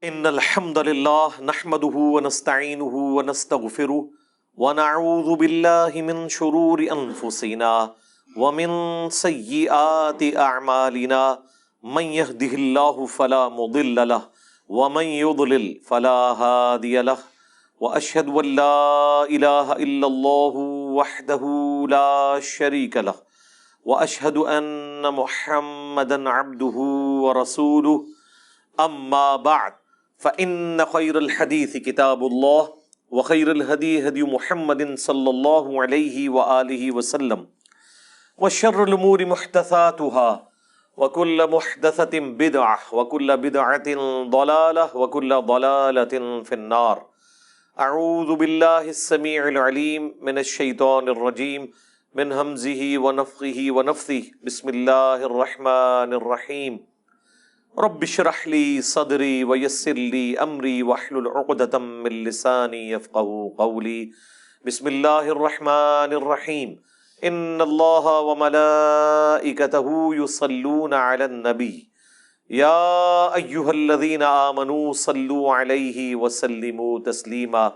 ان الحمد لله نحمده ونستعينه ونستغفره ونعوذ بالله من شرور انفسنا ومن سيئات اعمالنا من يهده الله فلا مضل له ومن يضلل فلا هادي له واشهد ان لا اله الا الله وحده لا شريك له واشهد ان محمدا عبده ورسوله اما بعد فإن خير الحديث كتاب الله وخير الهدي هدي محمد صلى الله عليه وآله وسلم وشر الأمور محدثاتها وكل محدثة بدعة وكل بدعة ضلالة وكل ضلالة في النار. أعوذ بالله السميع العليم من الشيطان الرجيم من همزه ونفخه ونفثه. بسم الله الرحمن الرحيم. رب اشرح لي صدري ويسر لي امري واحلل عقدة من لساني يفقهوا قولي. بسم الله الرحمن الرحيم. ان الله وملائكته يصلون على النبي يا ايها الذين آمنوا صلوا عليه وسلموا تسليما.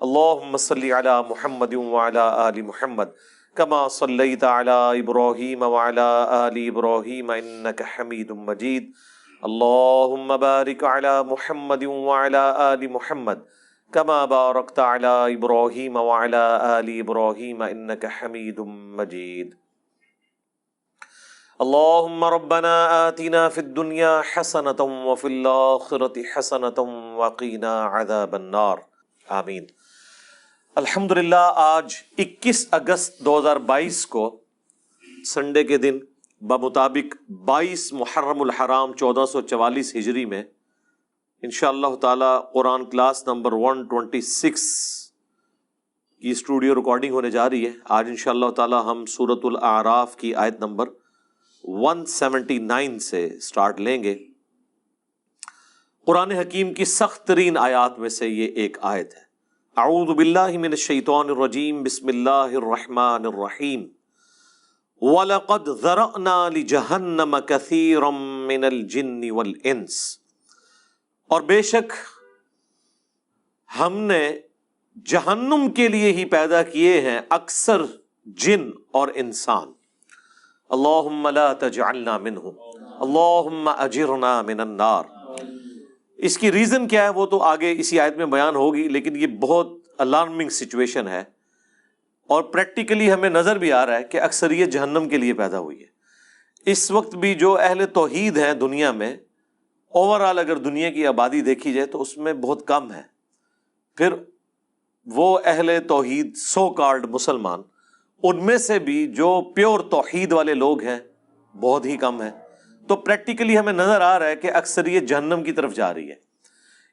اللهم صل على محمد وعلى آل محمد كما صليت على ابراهيم وعلى آل ابراهيم انك حميد مجيد. اللهم بارك على محمد وعلى آل محمد كما باركت على إبراهيم وعلى آل إبراهيم إنك حميد مجيد. اللهم ربنا آتنا في الدنيا حسنة وفي الآخرة حسنة وقنا عذاب النار. آمین. الحمدللہ آج 21 اگست 2022 کو سنڈے کے دن بمطابق 22 محرم الحرام 1444 ہجری میں انشاءاللہ تعالی قرآن کلاس نمبر 126 کی اسٹوڈیو ریکارڈنگ ہونے جا رہی ہے. آج انشاءاللہ تعالی ہم سورۃ الاعراف کی آیت نمبر 179 سے سٹارٹ لیں گے. قرآن حکیم کی سخت ترین آیات میں سے یہ ایک آیت ہے. اعوذ باللہ من الشیطان الرجیم. بسم اللہ الرحمن الرحیم. وَلَقَدْ ذَرَأْنَا لِجَهَنَّمَ كَثِيرًا مِّنَ الْجِنِّ وَالْإِنسِ. اور بے شک ہم نے جہنم کے لیے ہی پیدا کیے ہیں اکثر جن اور انسان. اللہم لا تجعلنا منہم اللہم اجرنا من النار. اس کی ریزن کیا ہے وہ تو آگے اسی آیت میں بیان ہوگی، لیکن یہ بہت الارمنگ سچویشن ہے اور پریکٹیکلی ہمیں نظر بھی آ رہا ہے کہ اکثریت جہنم کے لیے پیدا ہوئی ہے. اس وقت بھی جو اہل توحید ہیں دنیا میں، اوورآل اگر دنیا کی آبادی دیکھی جائے تو اس میں بہت کم ہے. پھر وہ اہل توحید سو کالڈ مسلمان، ان میں سے بھی جو پیور توحید والے لوگ ہیں بہت ہی کم ہیں. تو پریکٹیکلی ہمیں نظر آ رہا ہے کہ اکثریت جہنم کی طرف جا رہی ہے.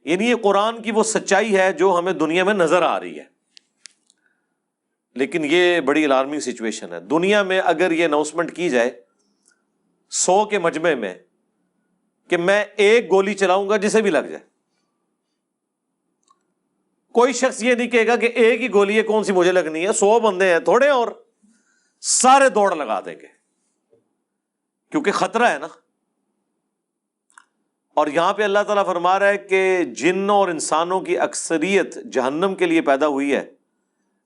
یعنی یہ قرآن کی وہ سچائی ہے جو ہمیں دنیا میں نظر آ رہی ہے. لیکن یہ بڑی الارمنگ سچویشن ہے. دنیا میں اگر یہ اناؤنسمنٹ کی جائے 100 کے مجمع میں کہ میں ایک گولی چلاؤں گا جسے بھی لگ جائے، کوئی شخص یہ نہیں کہے گا کہ ایک ہی گولی ہے کون سی مجھے لگنی ہے، 100 بندے ہیں تھوڑے اور سارے دوڑ لگا دیں گے، کیونکہ خطرہ ہے نا. اور یہاں پہ اللہ تعالیٰ فرما رہا ہے کہ جنوں اور انسانوں کی اکثریت جہنم کے لیے پیدا ہوئی ہے،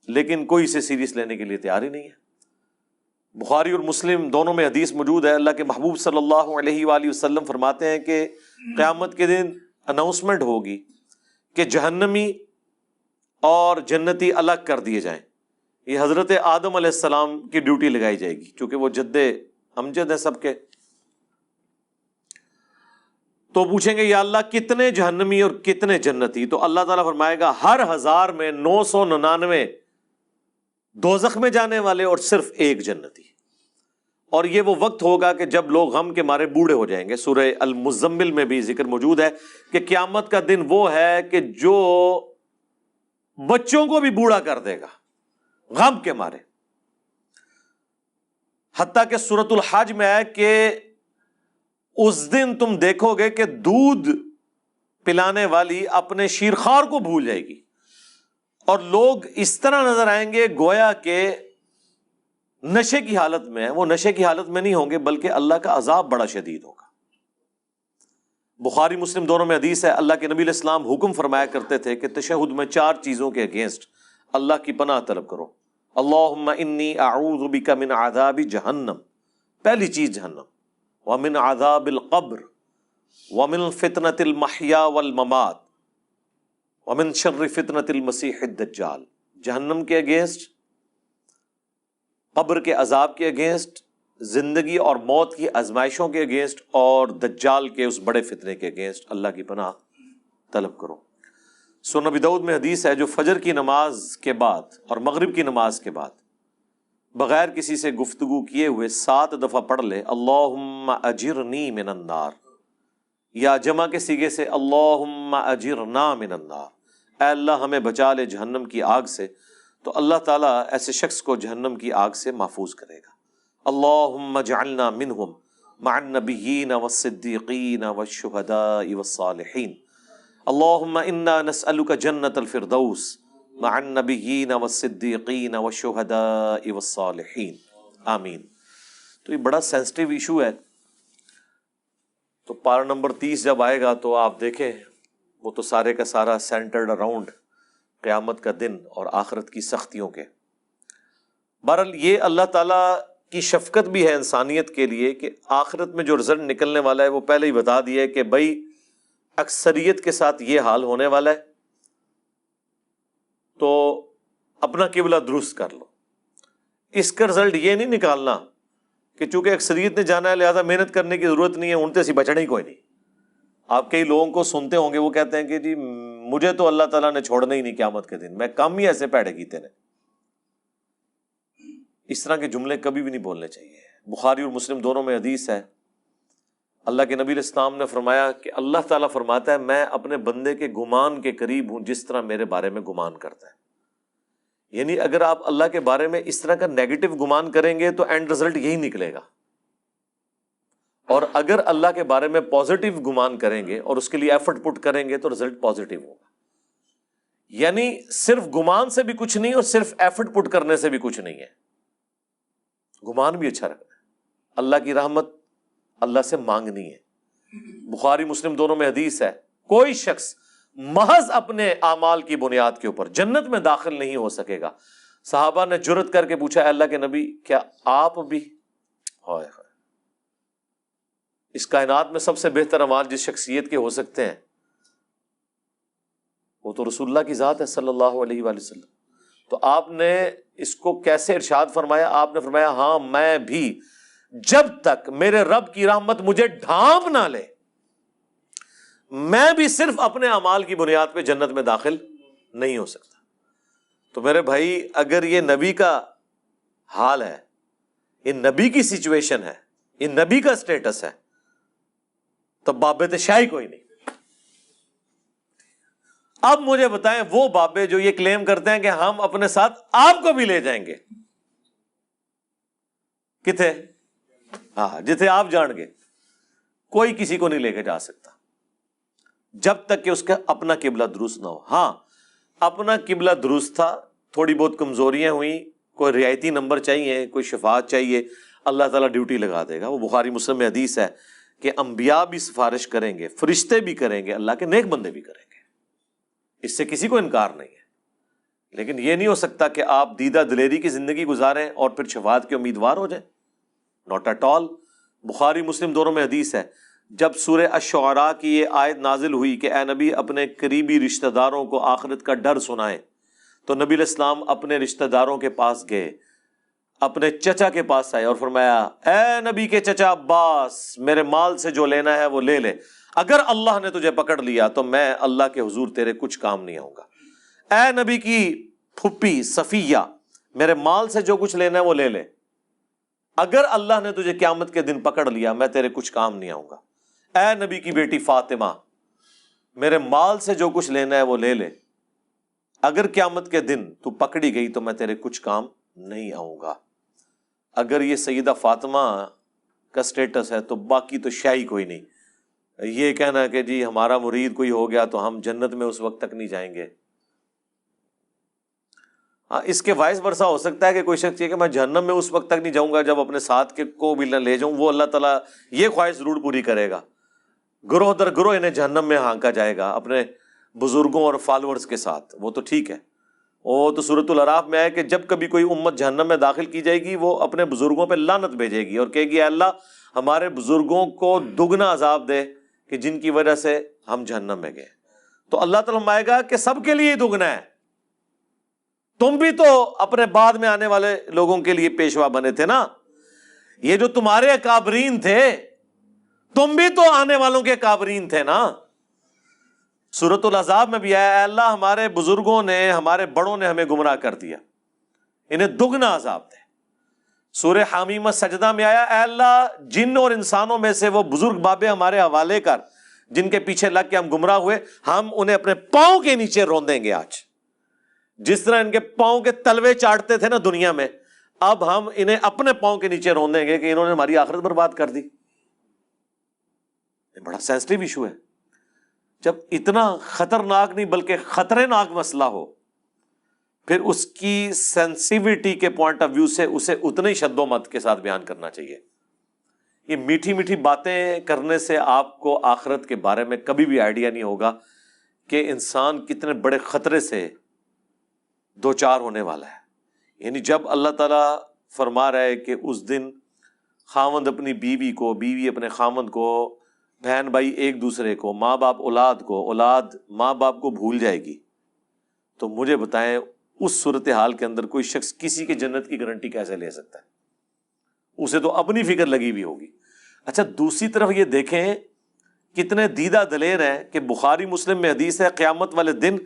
لیکن کوئی اسے سیریس لینے کے لیے تیار ہی نہیں ہے. بخاری اور مسلم دونوں میں حدیث موجود ہے. اللہ کے محبوب صلی اللہ علیہ وآلہ وسلم فرماتے ہیں کہ قیامت کے دن اناؤنسمنٹ ہوگی کہ جہنمی اور جنتی الگ کر دیے جائیں. یہ حضرت آدم علیہ السلام کی ڈیوٹی لگائی جائے گی کیونکہ وہ جد امجد ہیں سب کے. تو پوچھیں گے یا اللہ کتنے جہنمی اور کتنے جنتی؟ تو اللہ تعالیٰ فرمائے گا ہر 1000 میں 999 دوزخ میں جانے والے اور صرف ایک جنتی. اور یہ وہ وقت ہوگا کہ جب لوگ غم کے مارے بوڑھے ہو جائیں گے. سورہ المزمل میں بھی ذکر موجود ہے کہ قیامت کا دن وہ ہے کہ جو بچوں کو بھی بوڑھا کر دے گا غم کے مارے. حتیٰ کہ سورۃ الحج میں ہے کہ اس دن تم دیکھو گے کہ دودھ پلانے والی اپنے شیرخوار کو بھول جائے گی اور لوگ اس طرح نظر آئیں گے گویا کہ نشے کی حالت میں ہیں. وہ نشے کی حالت میں نہیں ہوں گے بلکہ اللہ کا عذاب بڑا شدید ہوگا. بخاری مسلم دونوں میں حدیث ہے، اللہ کے نبی علیہ السلام حکم فرمایا کرتے تھے کہ تشہد میں 4 چیزوں کے اگینسٹ اللہ کی پناہ طلب کرو۔ اللہم انی اعوذ بک من عذاب جہنم، پہلی چیز جہنم، ومن عذاب القبر، ومن فتنۃ المحیا والممات، ومن شر فتنۃ المسیح الدجال۔ جہنم کے اگینسٹ، قبر کے عذاب کے اگینسٹ، زندگی اور موت کی آزمائشوں کے اگینسٹ، اور دجال کے اس بڑے فتنے کے اگینسٹ اللہ کی پناہ طلب کرو۔ سنن ابی داؤد میں حدیث ہے، جو فجر کی نماز کے بعد اور مغرب کی نماز کے بعد بغیر کسی سے گفتگو کیے ہوئے 7 دفعہ پڑھ لے اللہم اجرنی من النار، یا جمع کے صیغے سے اللہم اجرنا من النار، اے اللہ ہمیں بچا لے جہنم کی آگ سے، تو اللہ تعالیٰ ایسے شخص کو جہنم کی آگ سے محفوظ کرے گا۔ اللہم اجعلنا منہم مع النبیین والصدیقین والشہداء والصالحین، اللہم انا نسألک جنت الفردوس مع النبیین والصدیقین والشہداء والصالحین، آمین۔ تو یہ بڑا سینسٹیو ایشو ہے، تو پارہ نمبر 30 جب آئے گا تو آپ دیکھیں وہ تو سارے کا سارا سینٹرڈ اراؤنڈ قیامت کا دن اور آخرت کی سختیوں کے۔ بہرحال یہ اللہ تعالیٰ کی شفقت بھی ہے انسانیت کے لیے کہ آخرت میں جو رزلٹ نکلنے والا ہے وہ پہلے ہی بتا دیا ہے کہ بھائی اکثریت کے ساتھ یہ حال ہونے والا ہے، تو اپنا قبلہ درست کر لو۔ اس کا رزلٹ یہ نہیں نکالنا کہ چونکہ اکثریت نے جانا ہے لہذا محنت کرنے کی ضرورت نہیں ہے، ان سے بچنا ہی کوئی نہیں۔ آپ کئی لوگوں کو سنتے ہوں گے وہ کہتے ہیں کہ جی مجھے تو اللہ تعالیٰ نے چھوڑنا ہی نہیں قیامت کے دن، میں کم ہی ایسے پیڑے کیتے نے۔ اس طرح کے جملے کبھی بھی نہیں بولنے چاہیے۔ بخاری اور مسلم دونوں میں حدیث ہے، اللہ کے نبی علیہ السلام نے فرمایا کہ اللہ تعالیٰ فرماتا ہے میں اپنے بندے کے گمان کے قریب ہوں جس طرح میرے بارے میں گمان کرتا ہے۔ یعنی اگر آپ اللہ کے بارے میں اس طرح کا نیگیٹو گمان کریں گے تو اینڈ رزلٹ یہی نکلے گا، اور اگر اللہ کے بارے میں پازیٹیو گمان کریں گے اور اس کے لیے ایفرٹ پٹ کریں گے تو رزلٹ پازیٹیو ہوگا۔ یعنی صرف گمان سے بھی کچھ نہیں اور صرف ایفرٹ پٹ کرنے سے بھی کچھ نہیں ہے، گمان بھی اچھا رکھنا ہے۔ اللہ کی رحمت اللہ سے مانگنی ہے۔ بخاری مسلم دونوں میں حدیث ہے، کوئی شخص محض اپنے اعمال کی بنیاد کے اوپر جنت میں داخل نہیں ہو سکے گا۔ صحابہ نے جرأت کر کے پوچھا، اے اللہ کے نبی کیا آپ بھی؟ ہائے ہائے، اس کائنات میں سب سے بہتر اعمال جس شخصیت کے ہو سکتے ہیں وہ تو رسول اللہ کی ذات ہے صلی اللہ علیہ وآلہ وسلم۔ تو آپ نے اس کو کیسے ارشاد فرمایا؟ آپ نے فرمایا ہاں میں بھی جب تک میرے رب کی رحمت مجھے ڈھانپ نہ لے میں بھی صرف اپنے اعمال کی بنیاد پہ جنت میں داخل نہیں ہو سکتا۔ تو میرے بھائی اگر یہ نبی کا حال ہے، یہ نبی کی سچویشن ہے، یہ نبی کا سٹیٹس ہے، تو بابے شاہی کوئی نہیں۔ اب مجھے بتائیں وہ بابے جو یہ کلیم کرتے ہیں کہ ہم اپنے ساتھ آپ کو بھی لے جائیں گے، کتنے؟ ہاں جتنے آپ جان گے، کوئی کسی کو نہیں لے کے جا سکتا جب تک کہ اس کا اپنا قبلہ درست نہ ہو۔ ہاں اپنا قبلہ درست تھا، تھوڑی بہت کمزوریاں ہوئیں، کوئی رعایتی نمبر چاہیے، کوئی شفاعت چاہیے، اللہ تعالیٰ ڈیوٹی لگا دے گا۔ وہ بخاری مسلم میں حدیث ہے کہ انبیاء بھی سفارش کریں گے، فرشتے بھی کریں گے، اللہ کے نیک بندے بھی کریں گے، اس سے کسی کو انکار نہیں ہے۔ لیکن یہ نہیں ہو سکتا کہ آپ دیدہ دلیری کی زندگی گزاریں اور پھر شفاعت کے امیدوار ہو جائیں، ناٹ ایٹ آل۔ بخاری مسلم دونوں میں حدیث ہے، جب سورہ الشعراء کی یہ آیت نازل ہوئی کہ اے نبی اپنے قریبی رشتہ داروں کو آخرت کا ڈر سنائیں، تو نبی علیہ السلام اپنے رشتہ داروں کے پاس گئے، اپنے چچا کے پاس آئے اور فرمایا اے نبی کے چچا عباس، میرے مال سے جو لینا ہے وہ لے لے، اگر اللہ نے تجھے پکڑ لیا تو میں اللہ کے حضور تیرے کچھ کام نہیں آؤں گا۔ اے نبی کی پھپھی صفیہ، میرے مال سے جو کچھ لینا ہے وہ لے لے، اگر اللہ نے تجھے قیامت کے دن پکڑ لیا میں تیرے کچھ کام نہیں آؤں گا۔ اے نبی کی بیٹی فاطمہ، میرے مال سے جو کچھ لینا ہے وہ لے لے، اگر قیامت کے دن تو پکڑی گئی تو میں تیرے کچھ کام نہیں آؤں گا۔ اگر یہ سیدہ فاطمہ کا سٹیٹس ہے تو باقی تو شاہی کوئی نہیں۔ یہ کہنا کہ جی ہمارا مرید کوئی ہو گیا تو ہم جنت میں اس وقت تک نہیں جائیں گے، ہاں اس کے وائس ورثہ ہو سکتا ہے کہ کوئی شخص یہ کہ میں جہنم میں اس وقت تک نہیں جاؤں گا جب اپنے ساتھ کے کو بھی نہ لے جاؤں، وہ اللہ تعالیٰ یہ خواہش ضرور پوری کرے گا۔ گروہ در گروہ انہیں جہنم میں ہانکا جائے گا اپنے بزرگوں اور فالورز کے ساتھ، وہ تو ٹھیک ہے، وہ تو سورۃ الاعراف میں ہے کہ جب کبھی کوئی امت جہنم میں داخل کی جائے گی وہ اپنے بزرگوں پہ لعنت بھیجے گی اور کہے گی اے اللہ ہمارے بزرگوں کو دگنا عذاب دے کہ جن کی وجہ سے ہم جہنم میں گئے۔ تو اللہ تعالیٰ فرمائے گا کہ سب کے لیے دگنا ہے، تم بھی تو اپنے بعد میں آنے والے لوگوں کے لیے پیشوا بنے تھے نا، یہ جو تمہارے اکابرین تھے تم بھی تو آنے والوں کے اکابرین تھے نا۔ سورۃ الاحزاب میں بھی آیا اے اللہ ہمارے بزرگوں نے، ہمارے بڑوں نے ہمیں گمراہ کر دیا، انہیں دگنا عذاب دے۔ سورہ حامیم سجدہ میں آیا اے اللہ جن اور انسانوں میں سے وہ بزرگ بابے ہمارے حوالے کر جن کے پیچھے لگ کے ہم گمراہ ہوئے، ہم انہیں اپنے پاؤں کے نیچے روندیں گے آج، جس طرح ان کے پاؤں کے تلوے چاٹتے تھے نا دنیا میں، اب ہم انہیں اپنے پاؤں کے نیچے روندیں گے کہ انہوں نے ہماری آخرت برباد کر دی۔ یہ بڑا سینسٹیو ایشو ہے، جب اتنا خطرناک نہیں بلکہ خطرے ناک مسئلہ ہو پھر اس کی سینسیوٹی کے پوائنٹ آف ویو سے اسے اتنے شد و مت کے ساتھ بیان کرنا چاہیے۔ یہ میٹھی میٹھی باتیں کرنے سے آپ کو آخرت کے بارے میں کبھی بھی آئیڈیا نہیں ہوگا کہ انسان کتنے بڑے خطرے سے دوچار ہونے والا ہے۔ یعنی جب اللہ تعالیٰ فرما رہا ہے کہ اس دن خاوند اپنی بیوی کو، بیوی اپنے خاوند کو، بہن بھائی ایک دوسرے کو، ماں باپ اولاد کو، اولاد ماں باپ کو بھول جائے گی، تو مجھے بتائیں اس صورتحال کے اندر کوئی شخص کسی کے جنت کی گارنٹی کیسے لے سکتا ہے؟ اسے تو اپنی فکر لگی ہوئی ہوگی۔ اچھا دوسری طرف یہ دیکھیں کتنے دیدہ دلیر ہیں کہ بخاری مسلم میں حدیث ہے قیامت والے دن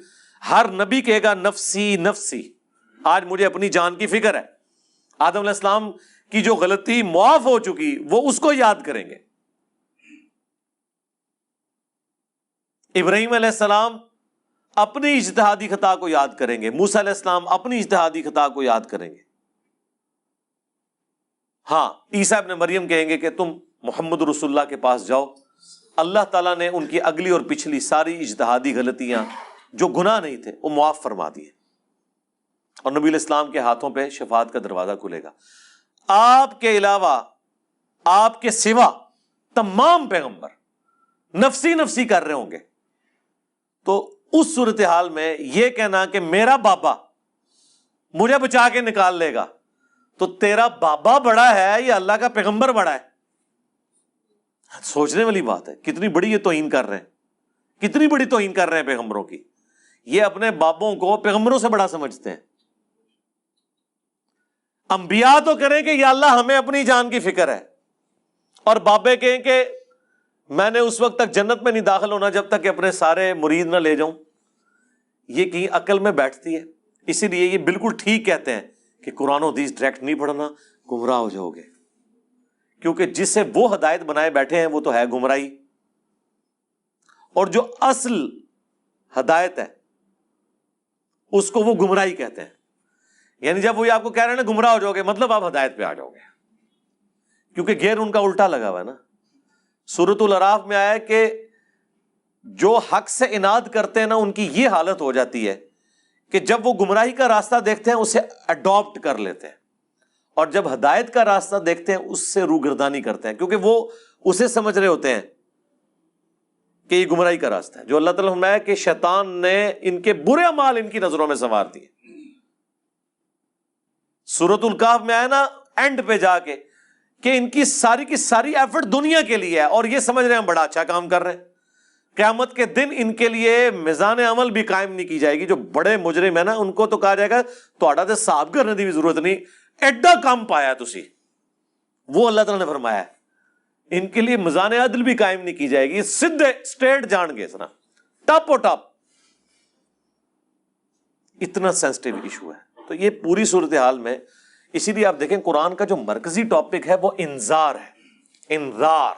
ہر نبی کہے گا نفسی نفسی، آج مجھے اپنی جان کی فکر ہے۔ آدم علیہ السلام کی جو غلطی معاف ہو چکی وہ اس کو یاد کریں گے، ابراہیم علیہ السلام اپنی اجتہادی خطا کو یاد کریں گے، موسیٰ علیہ السلام اپنی اجتہادی خطا کو یاد کریں گے۔ ہاں عیسیٰ ابن مریم کہیں گے کہ تم محمد رسول اللہ کے پاس جاؤ، اللہ تعالیٰ نے ان کی اگلی اور پچھلی ساری اجتہادی غلطیاں جو گناہ نہیں تھے وہ معاف فرما دیے، اور نبی علیہ السلام کے ہاتھوں پہ شفاعت کا دروازہ کھلے گا۔ آپ کے علاوہ، آپ کے سوا تمام پیغمبر نفسی نفسی کر رہے ہوں گے، تو اس صورتحال میں یہ کہنا کہ میرا بابا مجھے بچا کے نکال لے گا، تو تیرا بابا بڑا ہے یا اللہ کا پیغمبر بڑا ہے؟ سوچنے والی بات ہے، کتنی بڑی یہ توہین کر رہے ہیں، کتنی بڑی توہین کر رہے ہیں پیغمبروں کی۔ یہ اپنے بابوں کو پیغمبروں سے بڑا سمجھتے ہیں۔ انبیاء تو کریں کہ یا اللہ ہمیں اپنی جان کی فکر ہے، اور بابے کہیں کہ میں نے اس وقت تک جنت میں نہیں داخل ہونا جب تک کہ اپنے سارے مرید نہ لے جاؤں۔ یہ کہیں عقل میں بیٹھتی ہے؟ اسی لیے یہ بالکل ٹھیک کہتے ہیں کہ قرآن و حدیث ڈائریکٹ نہیں پڑھنا، گمراہ ہو جاؤ گے، کیونکہ جس سے وہ ہدایت بنائے بیٹھے ہیں وہ تو ہے گمراہی، اور جو اصل ہدایت ہے اس کو وہ گمراہی کہتے ہیں۔ یعنی جب وہ آپ کو کہہ رہے ہیں نا گمراہ ہو جاؤ گے، مطلب آپ ہدایت پہ آ جاؤ گے، کیونکہ گیئر ان کا الٹا لگا ہوا ہے نا۔ سورۃ الاعراف میں آیا کہ جو حق سے اناد کرتے ہیں نا ان کی یہ حالت ہو جاتی ہے کہ جب وہ گمراہی کا راستہ دیکھتے ہیں اسے اڈاپٹ کر لیتے ہیں، اور جب ہدایت کا راستہ دیکھتے ہیں اس سے روگردانی کرتے ہیں، کیونکہ وہ اسے سمجھ رہے ہوتے ہیں کہ یہ گمراہی کا راستہ ہے۔ جو اللہ تعالیٰ نے فرمایا کہ شیطان نے ان کے برے اعمال ان کی نظروں میں سنوار دیے۔ سورۃ الکہف میں آیا نا اینڈ پہ جا کے کہ ان کی ساری ایفرٹ دنیا کے لیے ہے، اور یہ سمجھ رہے ہیں ہم بڑا اچھا کام کر رہے ہیں۔ قیامت کے دن ان کے لیے میزان عمل بھی قائم نہیں کی جائے گی۔ جو بڑے مجرم ہیں نا ان کو تو کہا جائے گا تہاڈا تے حساب کرنے کی بھی ضرورت نہیں، ایڈا کام پایا تسی۔ وہ اللہ تعالیٰ نے فرمایا ہے ان کے لیے میزان عدل بھی قائم نہیں کی جائے گی، سیدھے اسٹریٹ جان گے، سنا ٹاپ و ٹاپ۔ اتنا سینسٹیو ایشو ہے۔ تو یہ پوری صورتحال میں اسی لیے آپ دیکھیں قرآن کا جو مرکزی ٹاپک ہے وہ انذار ہے، انذار،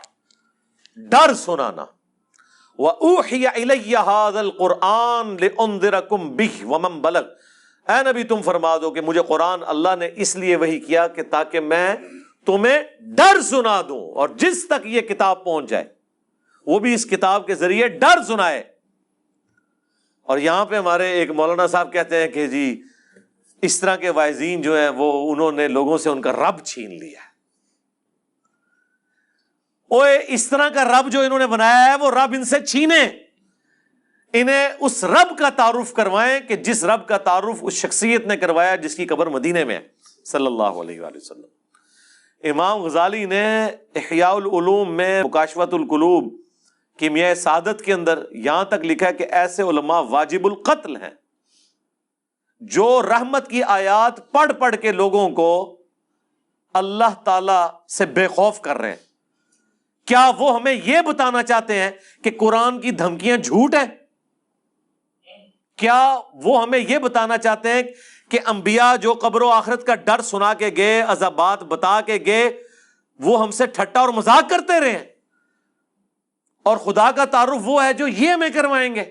ڈر سنانا۔ وَأُوحِيَ إِلَيَّ هَذَا الْقُرْآنُ لِأُنذِرَكُم بِهِ وَمَن بَلَغَ، اے نبی تم فرما دو کہ مجھے قرآن اللہ نے اس لیے وحی کیا کہ تاکہ میں تمہیں ڈر سنا دوں، اور جس تک یہ کتاب پہنچ جائے وہ بھی اس کتاب کے ذریعے ڈر سنائے۔ اور یہاں پہ ہمارے ایک مولانا صاحب کہتے ہیں کہ جی اس طرح کے واعظین جو ہیں وہ انہوں نے لوگوں سے ان کا رب چھین لیا ہے۔ اوے اس طرح کا رب جو انہوں نے بنایا ہے وہ رب ان سے چھینے، انہیں اس رب کا تعارف کروائیں کہ جس رب کا تعارف اس شخصیت نے کروایا جس کی قبر مدینے میں ہے صلی اللہ علیہ وآلہ وسلم۔ امام غزالی نے احیاء العلوم میں مکاشفۃ القلوب کیمیائے سعادت کے اندر یہاں تک لکھا ہے کہ ایسے علماء واجب القتل ہیں جو رحمت کی آیات پڑھ پڑھ کے لوگوں کو اللہ تعالی سے بے خوف کر رہے ہیں۔ کیا وہ ہمیں یہ بتانا چاہتے ہیں کہ قرآن کی دھمکیاں جھوٹ ہیں؟ کیا وہ ہمیں یہ بتانا چاہتے ہیں کہ انبیاء جو قبر و آخرت کا ڈر سنا کے گئے، عذابات بتا کے گئے، وہ ہم سے ٹھٹا اور مذاق کرتے رہے ہیں، اور خدا کا تعارف وہ ہے جو یہ ہمیں کروائیں گے؟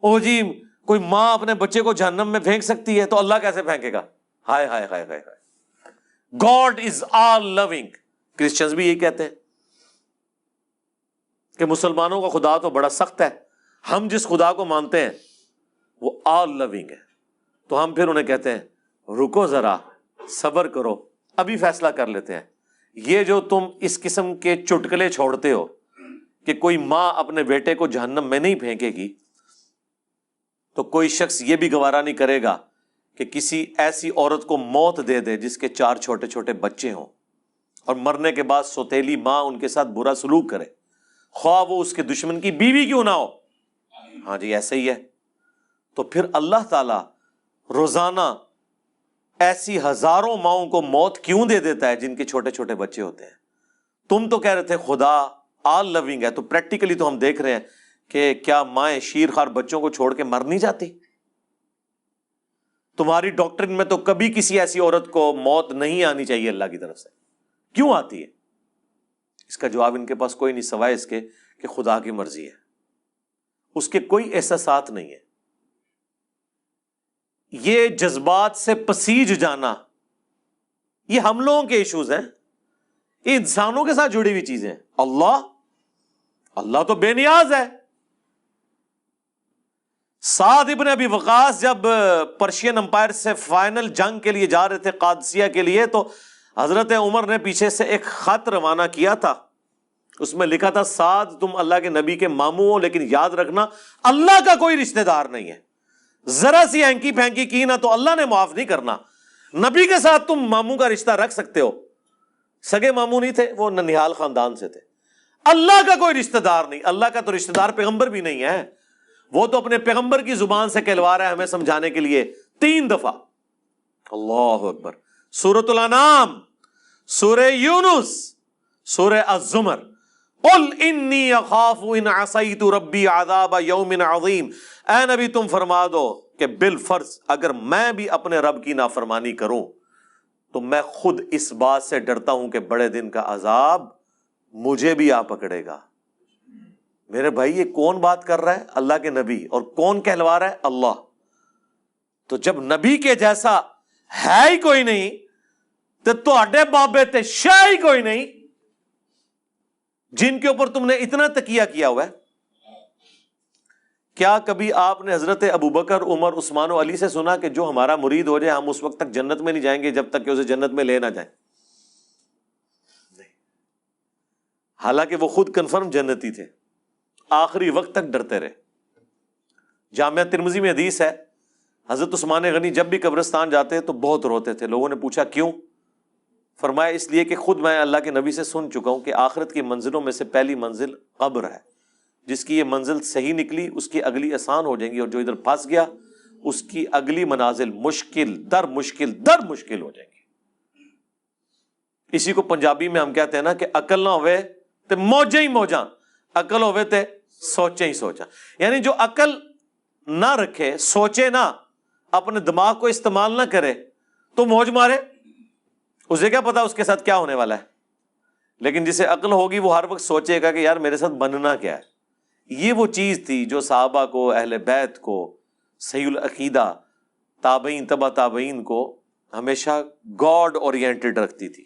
او جی کوئی ماں اپنے بچے کو جہنم میں پھینک سکتی ہے تو اللہ کیسے پھینکے گا؟ ہائے ہائے ہائے ہائے ہائے، God is all living. Christians بھی یہی کہتے ہیں کہ مسلمانوں کا خدا تو بڑا سخت ہے، ہم جس خدا کو مانتے ہیں وہ آل لونگ ہے، تو ہم پھر انہیں کہتے ہیں رکو ذرا، صبر کرو، ابھی فیصلہ کر لیتے ہیں۔ یہ جو تم اس قسم کے چٹکلے چھوڑتے ہو کہ کوئی ماں اپنے بیٹے کو جہنم میں نہیں پھینکے گی، تو کوئی شخص یہ بھی گوارا نہیں کرے گا کہ کسی ایسی عورت کو موت دے دے جس کے 4 چھوٹے چھوٹے بچے ہوں، اور مرنے کے بعد سوتیلی ماں ان کے ساتھ برا سلوک کرے، خواہ وہ اس کے دشمن کی بیوی کیوں نہ ہو۔ ہاں جی ایسے ہی ہے۔ تو پھر اللہ تعالی روزانہ ایسی ہزاروں ماؤں کو موت کیوں دے دیتا ہے جن کے چھوٹے چھوٹے بچے ہوتے ہیں؟ تم تو کہہ رہے تھے خدا آل لونگ ہے، تو پریکٹیکلی تو ہم دیکھ رہے ہیں کہ کیا مائیں شیرخوار بچوں کو چھوڑ کے مر نہیں جاتی؟ تمہاری ڈاکٹرن میں تو کبھی کسی ایسی عورت کو موت نہیں آنی چاہیے اللہ کی طرف سے، کیوں آتی ہے؟ اس کا جواب ان کے پاس کوئی نہیں سوائے اس کے کہ خدا کی مرضی ہے، اس کے کوئی احساسات نہیں ہے۔ یہ جذبات سے پسیج جانا یہ ہم لوگوں کے ایشوز ہیں، یہ انسانوں کے ساتھ جڑی ہوئی چیزیں ہیں۔ اللہ تو بے نیاز ہے۔ سعد ابن ابی وقاص جب پرشین امپائر سے فائنل جنگ کے لیے جا رہے تھے قادسیہ کے لیے، تو حضرت عمر نے پیچھے سے ایک خط روانہ کیا تھا، اس میں لکھا تھا سعد تم اللہ کے نبی کے ماموں ہو، لیکن یاد رکھنا اللہ کا کوئی رشتہ دار نہیں ہے، ذرا سی ہینکی پھینکی کی نا تو اللہ نے معاف نہیں کرنا۔ نبی کے ساتھ تم ماموں کا رشتہ رکھ سکتے ہو، سگے ماموں نہیں تھے، وہ ننیال خاندان سے تھے، اللہ کا کوئی رشتہ دار نہیں۔ اللہ کا تو رشتہ دار پیغمبر بھی نہیں ہے، وہ تو اپنے پیغمبر کی زبان سے کہلوا رہا ہے ہمیں سمجھانے کے لیے 3 دفعہ۔ اللہ اکبر۔ سورۃ الانعام، سورہ یونس، سورہ الزمر، قل انی اخاف ان عصیت ربی عذاب یوم عظیم۔ اے نبی تم فرما دو کہ بالفرض اگر میں بھی اپنے رب کی نافرمانی کروں تو میں خود اس بات سے ڈرتا ہوں کہ بڑے دن کا عذاب مجھے بھی آ پکڑے گا۔ میرے بھائی یہ کون بات کر رہا ہے؟ اللہ کے نبی، اور کون کہلوا رہا ہے؟ اللہ۔ تو جب نبی کے جیسا ہے ہی کوئی نہیں تو تہاڈے بابے تے شاہ ہی کوئی نہیں جن کے اوپر تم نے اتنا تکیہ کیا ہوا ہے۔ کیا کبھی آپ نے حضرت ابوبکر، عمر، عثمان و علی سے سنا کہ جو ہمارا مرید ہو جائے ہم اس وقت تک جنت میں نہیں جائیں گے جب تک کہ اسے جنت میں لے نہ جائیں؟ نہیں، حالانکہ وہ خود کنفرم جنتی تھے، آخری وقت تک ڈرتے رہے۔ جامعہ ترمذی میں حدیث ہے، حضرت عثمان غنی جب بھی قبرستان جاتے تو بہت روتے تھے۔ لوگوں نے پوچھا کیوں؟ فرمایا اس لیے کہ خود میں اللہ کے نبی سے سن چکا ہوں کہ آخرت کی منزلوں میں سے پہلی منزل قبر ہے، جس کی یہ منزل صحیح نکلی اس کی اگلی آسان ہو جائیں گی، اور جو ادھر پھنس گیا اس کی اگلی منازل مشکل در مشکل در مشکل ہو جائیں گی۔ اسی کو پنجابی میں ہم کہتے ہیں نا کہ عقل نہ ہوئے تے موجیں ہی موجاں، عقل ہوئے تے سوچیں ہی سوچاں۔ یعنی جو عقل نہ رکھے، سوچے نہ، اپنے دماغ کو استعمال نہ کرے تو موج مارے، اسے کیا پتا اس کے ساتھ کیا ہونے والا ہے۔ لیکن جسے عقل ہوگی وہ ہر وقت سوچے گا کہ یار میرے ساتھ بننا کیا ہے۔ یہ وہ چیز تھی جو صحابہ کو، اہل بیت کو، صحیح العقیدہ، تابعین، تبع تابعین کو ہمیشہ گاڈ اورینٹڈ رکھتی تھی۔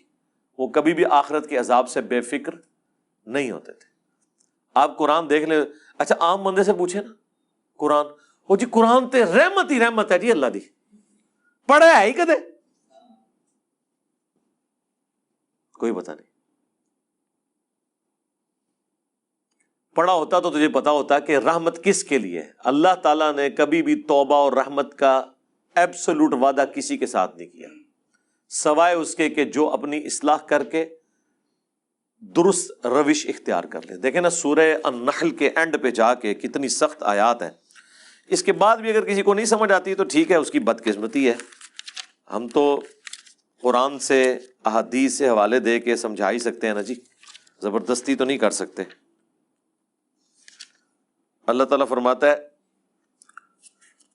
وہ کبھی بھی آخرت کے عذاب سے بے فکر نہیں ہوتے تھے۔ آپ قرآن دیکھ لیں، اچھا عام بندے سے پوچھیں نا قرآن، وہ جی قرآن تے رحمت ہی رحمت ہے جی اللہ دی، پڑھا ہے ہی کدے؟ کوئی پتہ نہیں۔ پڑھا ہوتا تو تجھے پتا ہوتا کہ رحمت کس کے لیے ہے۔ اللہ تعالیٰ نے کبھی بھی توبہ اور رحمت کا ایبسولوٹ وعدہ کسی کے ساتھ نہیں کیا، سوائے اس کے کہ جو اپنی اصلاح کر کے درست روش اختیار کر لے۔ دیکھیں نا سورہ النحل کے اینڈ پہ جا کے کتنی سخت آیات ہیں۔ اس کے بعد بھی اگر کسی کو نہیں سمجھ آتی تو ٹھیک ہے، اس کی بدقسمتی ہے۔ ہم تو قرآن سے احادیث سے حوالے دے کے سمجھا ہی سکتے ہیں نا جی، زبردستی تو نہیں کر سکتے۔ اللہ تعالیٰ فرماتا ہے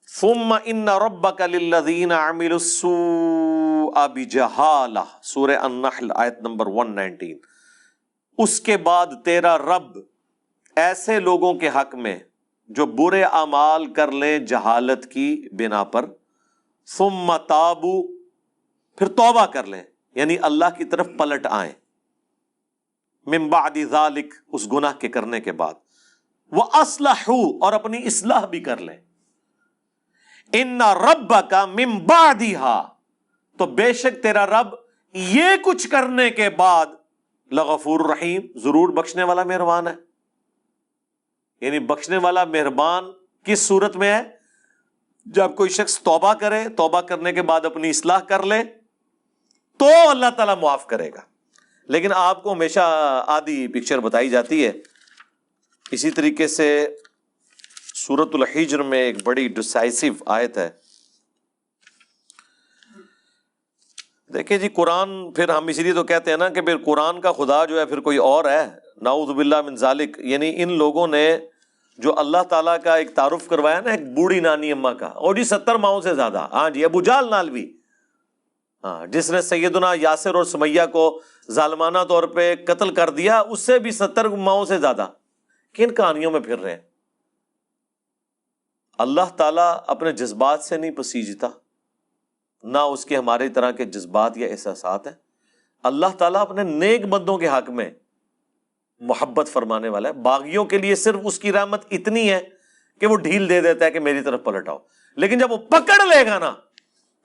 ثم ان ربک للذین عملوا السوء بجہالہ، سورہ النحل آیت نمبر 119۔ اس کے بعد تیرا رب ایسے لوگوں کے حق میں جو برے اعمال کر لیں جہالت کی بنا پر، ثم تابوا، پھر توبہ کر لیں، یعنی اللہ کی طرف پلٹ آئیں، من بعد ذالک، اس گناہ کے کرنے کے بعد، وَأَصْلَحُوا، اور اپنی اصلاح بھی کر لیں، إِنَّ رَبَّكَ مِن بَعْدِهَا، تو بے شک تیرا رب یہ کچھ کرنے کے بعد لغفور رحیم، ضرور بخشنے والا مہربان ہے۔ یعنی بخشنے والا مہربان کس صورت میں ہے؟ جب کوئی شخص توبہ کرے، توبہ کرنے کے بعد اپنی اصلاح کر لے تو اللہ تعالیٰ معاف کرے گا۔ لیکن آپ کو ہمیشہ آدھی پکچر بتائی جاتی ہے۔ اسی طریقے سے سورۃ الحجر میں ایک بڑی ڈسائسو آیت ہے۔ دیکھیں جی قرآن، پھر ہم اسی لیے تو کہتے ہیں نا کہ پھر قرآن کا خدا جو ہے پھر کوئی اور ہے، نعوذ باللہ من ذالک۔ یعنی ان لوگوں نے جو اللہ تعالیٰ کا ایک تعارف کروایا نا ایک بوڑھی نانی اماں کا، اور جی 70 ماؤں سے زیادہ، ہاں جی ابو جہل نال بھی، ہاں جس نے سیدنا یاسر اور سمیہ کو ظالمانہ طور پہ قتل کر دیا، اس سے بھی 70 ماؤں سے زیادہ۔ کن کہانیوں میں پھر رہے ہیں؟ اللہ تعالیٰ اپنے جذبات سے نہیں پسیجتا، نہ اس کے ہمارے طرح کے جذبات یا احساسات ہیں۔ اللہ تعالیٰ اپنے نیک بندوں کے حق میں محبت فرمانے والا ہے۔ باغیوں کے لیے صرف اس کی رحمت اتنی ہے کہ وہ ڈھیل دے دیتا ہے کہ میری طرف پلٹ آؤ، لیکن جب وہ پکڑ لے گا نا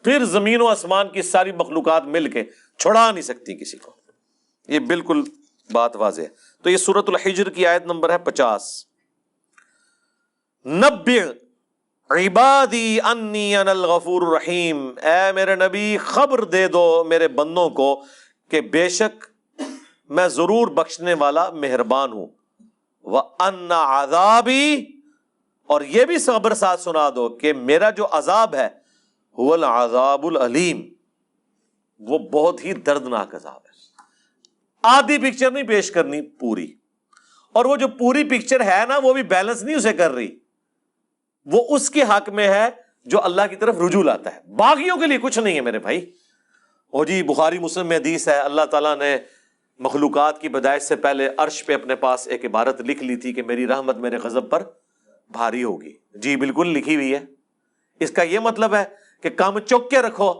پھر زمین و آسمان کی ساری مخلوقات مل کے چھڑا نہیں سکتی کسی کو۔ یہ بالکل بات واضح ہے۔ تو یہ سورۃ الحجر کی آیت نمبر ہے 50۔ نبئ عبادی انی انا الغفور الرحیم، اے میرے نبی خبر دے دو میرے بندوں کو کہ بے شک میں ضرور بخشنے والا مہربان ہوں، وَأَنَّ عَذَابِي، اور یہ بھی خبر ساتھ سنا دو کہ میرا جو عذاب ہے هو العذاب العلیم، وہ بہت ہی دردناک عذاب ہے۔ آدھی پکچر نہیں پیش کرنی، پوری۔ اور وہ جو پوری پکچر ہے نا وہ بھی بیلنس نہیں اسے کر رہی، وہ اس کے حق میں ہے جو اللہ کی طرف رجوع لاتا ہے۔ باغیوں کے لیے کچھ نہیں ہے میرے بھائی۔ اور جی بخاری مسلم میں حدیث ہے، اللہ تعالیٰ نے مخلوقات کی پیدائش سے پہلے عرش پہ اپنے پاس ایک عبارت لکھ لی تھی کہ میری رحمت میرے غضب پر بھاری ہوگی۔ جی بالکل لکھی ہوئی ہے۔ اس کا یہ مطلب ہے کہ کام چوک کے رکھو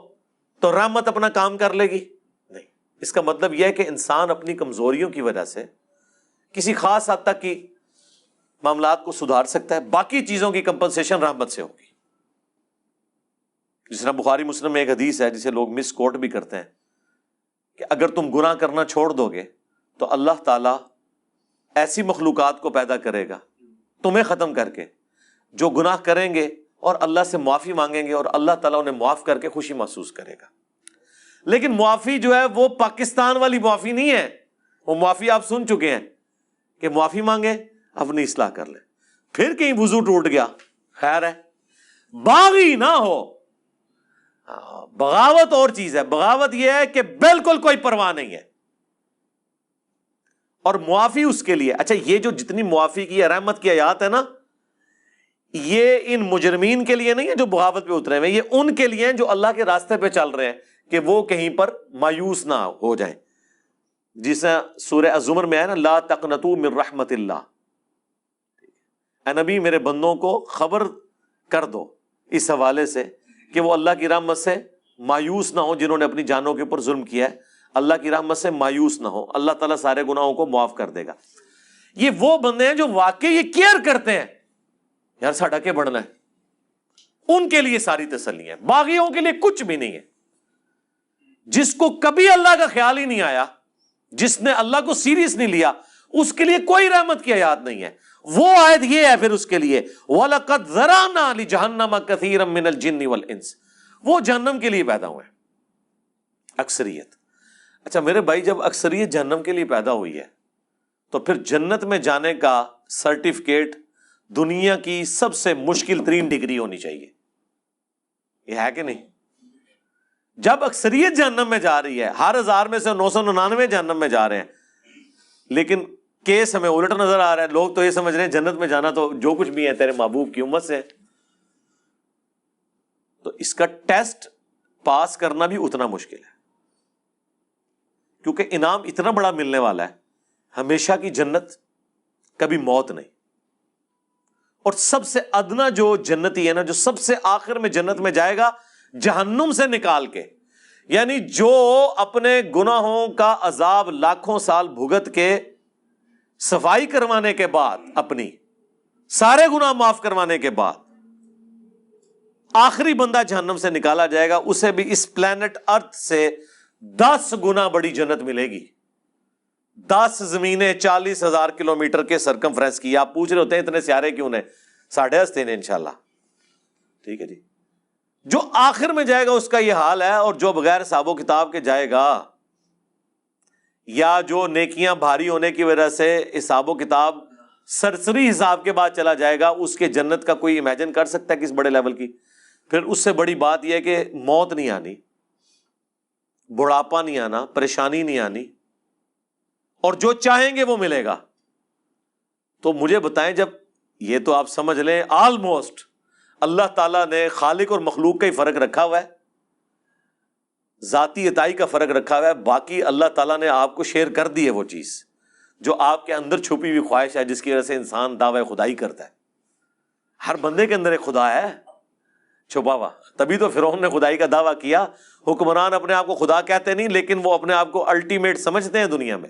تو رحمت اپنا کام کر لے گی؟ نہیں، اس کا مطلب یہ ہے کہ انسان اپنی کمزوریوں کی وجہ سے کسی خاص حد تک کی معاملات کو سدھار سکتا ہے، باقی چیزوں کی کمپنسیشن رحمت سے ہوگی۔ جس طرح بخاری مسلم میں ایک حدیث ہے جسے لوگ مس کوٹ بھی کرتے ہیں کہ اگر تم گناہ کرنا چھوڑ دو گے تو اللہ تعالیٰ ایسی مخلوقات کو پیدا کرے گا تمہیں ختم کر کے جو گناہ کریں گے اور اللہ سے معافی مانگیں گے، اور اللہ تعالیٰ انہیں معاف کر کے خوشی محسوس کرے گا۔ لیکن معافی جو ہے وہ پاکستان والی معافی نہیں ہے۔ وہ معافی آپ سن چکے ہیں کہ معافی مانگے اپنی اصلاح کر لے، پھر کہیں وضو ٹوٹ گیا خیر ہے۔ باغی نہ ہو، بغاوت اور چیز ہے۔ بغاوت یہ ہے کہ بالکل کوئی پرواہ نہیں ہے، اور معافی اس کے لیے۔ اچھا یہ جو جتنی معافی کی رحمت کی آیات ہے نا، یہ ان مجرمین کے لیے نہیں ہے جو بغاوت پہ اترے ہوئے، یہ ان کے لیے ہیں جو اللہ کے راستے پہ چل رہے ہیں کہ وہ کہیں پر مایوس نہ ہو جائیں۔ جیسے سورہ الزمر میں ہے نا، لا تقنطوا من رحمت اللہ، اے نبی میرے بندوں کو خبر کر دو اس حوالے سے کہ وہ اللہ کی رحمت سے مایوس نہ ہو، جنہوں نے اپنی جانوں کے اوپر ظلم کیا ہے اللہ کی رحمت سے مایوس نہ ہو، اللہ تعالیٰ سارے گناہوں کو معاف کر دے گا۔ یہ وہ بندے ہیں جو واقعی یہ کیئر کرتے ہیں، یار ساڈا کے بڑھنا ہے، ان کے لیے ساری تسلی ہے۔ باغیوں کے لیے کچھ بھی نہیں ہے۔ جس کو کبھی اللہ کا خیال ہی نہیں آیا، جس نے اللہ کو سیریس نہیں لیا، اس کے لیے کوئی رحمت کی آیات نہیں ہے۔ وہ آیت یہ ہے پھر اس کے لیے وَلَقَدْ ذَرَأْنَا لِجَهَنَّمَ كَثِيرًا مِّنَ الْجِنِّ وَالْإِنسِ، وہ جہنم کے لیے پیدا ہوئے اکثریت۔ اچھا میرے بھائی، جب اکثریت جہنم کے لیے پیدا ہوئی ہے تو پھر جنت میں جانے کا سرٹیفکیٹ دنیا کی سب سے مشکل ترین ڈگری ہونی چاہیے، یہ ہے کہ نہیں؟ جب اکثریت جہنم میں جا رہی ہے، ہر 1000 میں سے 999 جہنم میں جا رہے ہیں، لیکن کیس ہمیں الٹ نظر آ رہا ہے، لوگ تو یہ سمجھ رہے ہیں جنت میں جانا تو جو کچھ بھی ہے تیرے محبوب کی امت سے، تو اس کا ٹیسٹ پاس کرنا بھی اتنا مشکل ہے، کیونکہ انعام اتنا بڑا ملنے والا ہے، ہمیشہ کی جنت، کبھی موت نہیں۔ اور سب سے ادنا جو جنتی ہے نا، جو سب سے آخر میں جنت میں جائے گا جہنم سے نکال کے، یعنی جو اپنے گناہوں کا عذاب لاکھوں سال بھگت کے صفائی کروانے کے بعد، اپنی سارے گناہ معاف کروانے کے بعد آخری بندہ جہنم سے نکالا جائے گا، اسے بھی اس پلانٹ ارتھ سے 10 گنا بڑی جنت ملے گی۔ 10 زمینیں 40,000 کلومیٹر کے سرکمفرنس کی۔ آپ پوچھ رہے ہوتے ہیں اتنے سیارے کیوں نے؟ 10.5 ہیں انشاءاللہ، ٹھیک ہے جی۔ جو آخر میں جائے گا اس کا یہ حال ہے، اور جو بغیر حساب و کتاب کے جائے گا، یا جو نیکیاں بھاری ہونے کی وجہ سے حساب و کتاب سرسری حساب کے بعد چلا جائے گا، اس کے جنت کا کوئی امیجن کر سکتا ہے کس بڑے لیول کی؟ پھر اس سے بڑی بات یہ ہے کہ موت نہیں آنی، بڑھاپا نہیں آنا، پریشانی نہیں آنی، اور جو چاہیں گے وہ ملے گا۔ تو مجھے بتائیں، جب یہ تو آپ سمجھ لیں آلموسٹ اللہ تعالیٰ نے خالق اور مخلوق کا ہی فرق رکھا ہوا ہے، ذاتی عطائی کا فرق رکھا ہوا ہے، باقی اللہ تعالیٰ نے آپ کو شیئر کر دی ہے وہ چیز جو آپ کے اندر چھپی ہوئی خواہش ہے، جس کی وجہ سے انسان دعوی خدائی کرتا ہے۔ ہر بندے کے اندر ایک خدا ہے چھپا ہوا، تبھی تو فرعون نے خدائی کا دعویٰ کیا۔ حکمران اپنے آپ کو خدا کہتے نہیں، لیکن وہ اپنے آپ کو الٹیمیٹ سمجھتے ہیں دنیا میں۔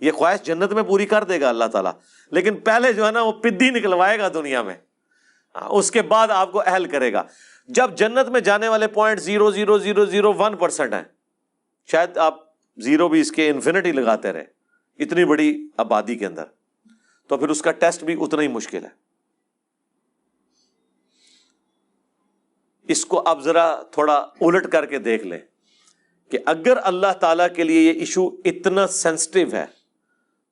یہ خواہش جنت میں پوری کر دے گا اللہ تعالیٰ، لیکن پہلے جو ہے نا وہ پدی نکلوائے گا دنیا میں، اس کے بعد آپ کو اہل کرے گا۔ جب جنت میں جانے والے 0.00001% ہیں، شاید آپ زیرو بھی اس کے انفینٹی لگاتے رہے اتنی بڑی آبادی کے اندر، تو پھر اس کا ٹیسٹ بھی اتنا ہی مشکل ہے۔ اس کو اب ذرا تھوڑا الٹ کر کے دیکھ لیں کہ اگر اللہ تعالیٰ کے لیے یہ ایشو اتنا سینسٹیو ہے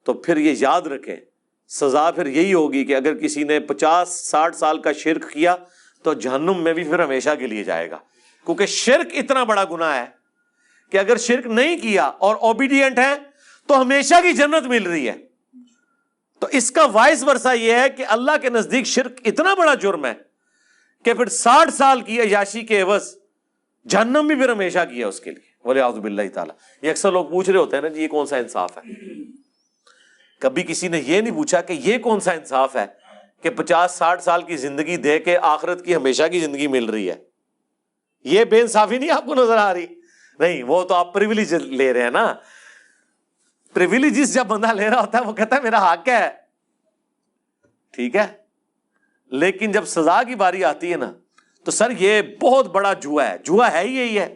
تو پھر یہ یاد رکھیں سزا پھر یہی ہوگی کہ اگر کسی نے 50-60 سال کا شرک کیا تو جہنم میں بھی پھر ہمیشہ کے لیے جائے گا، کیونکہ شرک اتنا بڑا گناہ ہے کہ اگر شرک نہیں کیا اور اوبیڈینٹ ہے تو ہمیشہ کی جنت مل رہی ہے۔ تو اس کا وائس ورثہ یہ ہے کہ اللہ کے نزدیک شرک اتنا بڑا جرم ہے کہ پھر 60 سال کی عیاشی کے عوض جہنم بھی پھر ہمیشہ کی ہے اس کے لیے، والعیاذ باللہ تعالیٰ۔ یہ اکثر لوگ پوچھ رہے ہوتے ہیں نا جی یہ کون سا انصاف ہے؟ کبھی کسی نے یہ نہیں پوچھا کہ یہ کون سا انصاف ہے کہ 50-60 سال کی زندگی دے کے آخرت کی ہمیشہ کی زندگی مل رہی ہے؟ یہ بے انصافی نہیں آپ کو نظر آ رہی؟ نہیں، وہ تو آپ پریویلیج لے رہے ہیں نا۔ پریویلیجز جب بندہ لے رہا ہوتا ہے وہ کہتا ہے میرا حق ہے، ٹھیک ہے، لیکن جب سزا کی باری آتی ہے نا تو سر یہ بہت بڑا جوا ہے، جوا ہے ہی یہی ہے،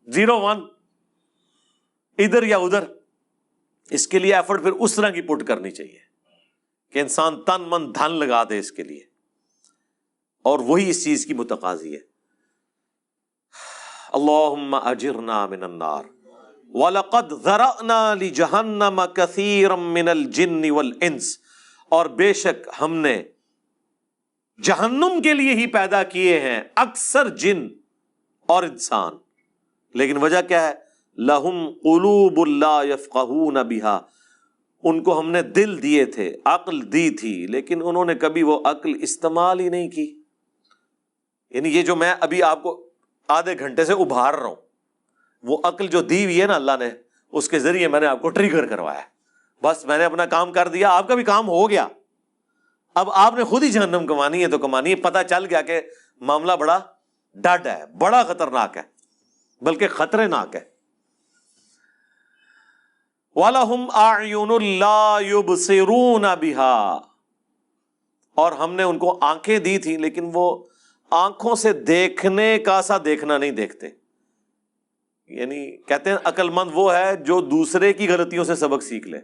0-1 ادھر یا ادھر۔ اس کے لیے ایفرٹ پھر اس طرح کی پٹ کرنی چاہیے کہ انسان تن من دھن لگا دے اس کے لیے، اور وہی اس چیز کی متقاضی ہے۔ اللہم اجرنا من النار وَلَقَدْ ذَرَأْنَا لِجَهَنَّمَ كَثِيرًا مِّنَ الْجِنِّ وَالْإِنسِ، اور بے شک ہم نے جہنم کے لیے ہی پیدا کیے ہیں اکثر جن اور انسان، لیکن وجہ کیا ہے؟ لَهُمْ قُلُوبٌ لَا يَفْقَهُونَ بِهَا، ان کو ہم نے دل دیے تھے، عقل دی تھی، لیکن انہوں نے کبھی وہ عقل استعمال ہی نہیں کی۔ یعنی یہ جو میں ابھی آپ کو آدھے گھنٹے سے ابھار رہا ہوں، وہ عقل جو دی ہوئی ہے نا اللہ نے، اس کے ذریعے میں نے آپ کو ٹریگر کروایا، بس میں نے اپنا کام کر دیا، آپ کا بھی کام ہو گیا۔ اب آپ نے خود ہی جہنم کمانی ہے تو کمانی ہے۔ پتہ چل گیا کہ معاملہ بڑا ڈڈ ہے، بڑا خطرناک ہے، بلکہ خطرناک ہے۔ وَلَهُمْ أَعْيُنٌ لَا يُبْصِرُونَ بِهَا، اور ہم نے ان کو آنکھیں دی تھی لیکن وہ آنکھوں سے دیکھنے کا سا دیکھنا نہیں دیکھتے۔ یعنی کہتے ہیں عقل مند وہ ہے جو دوسرے کی غلطیوں سے سبق سیکھ لے،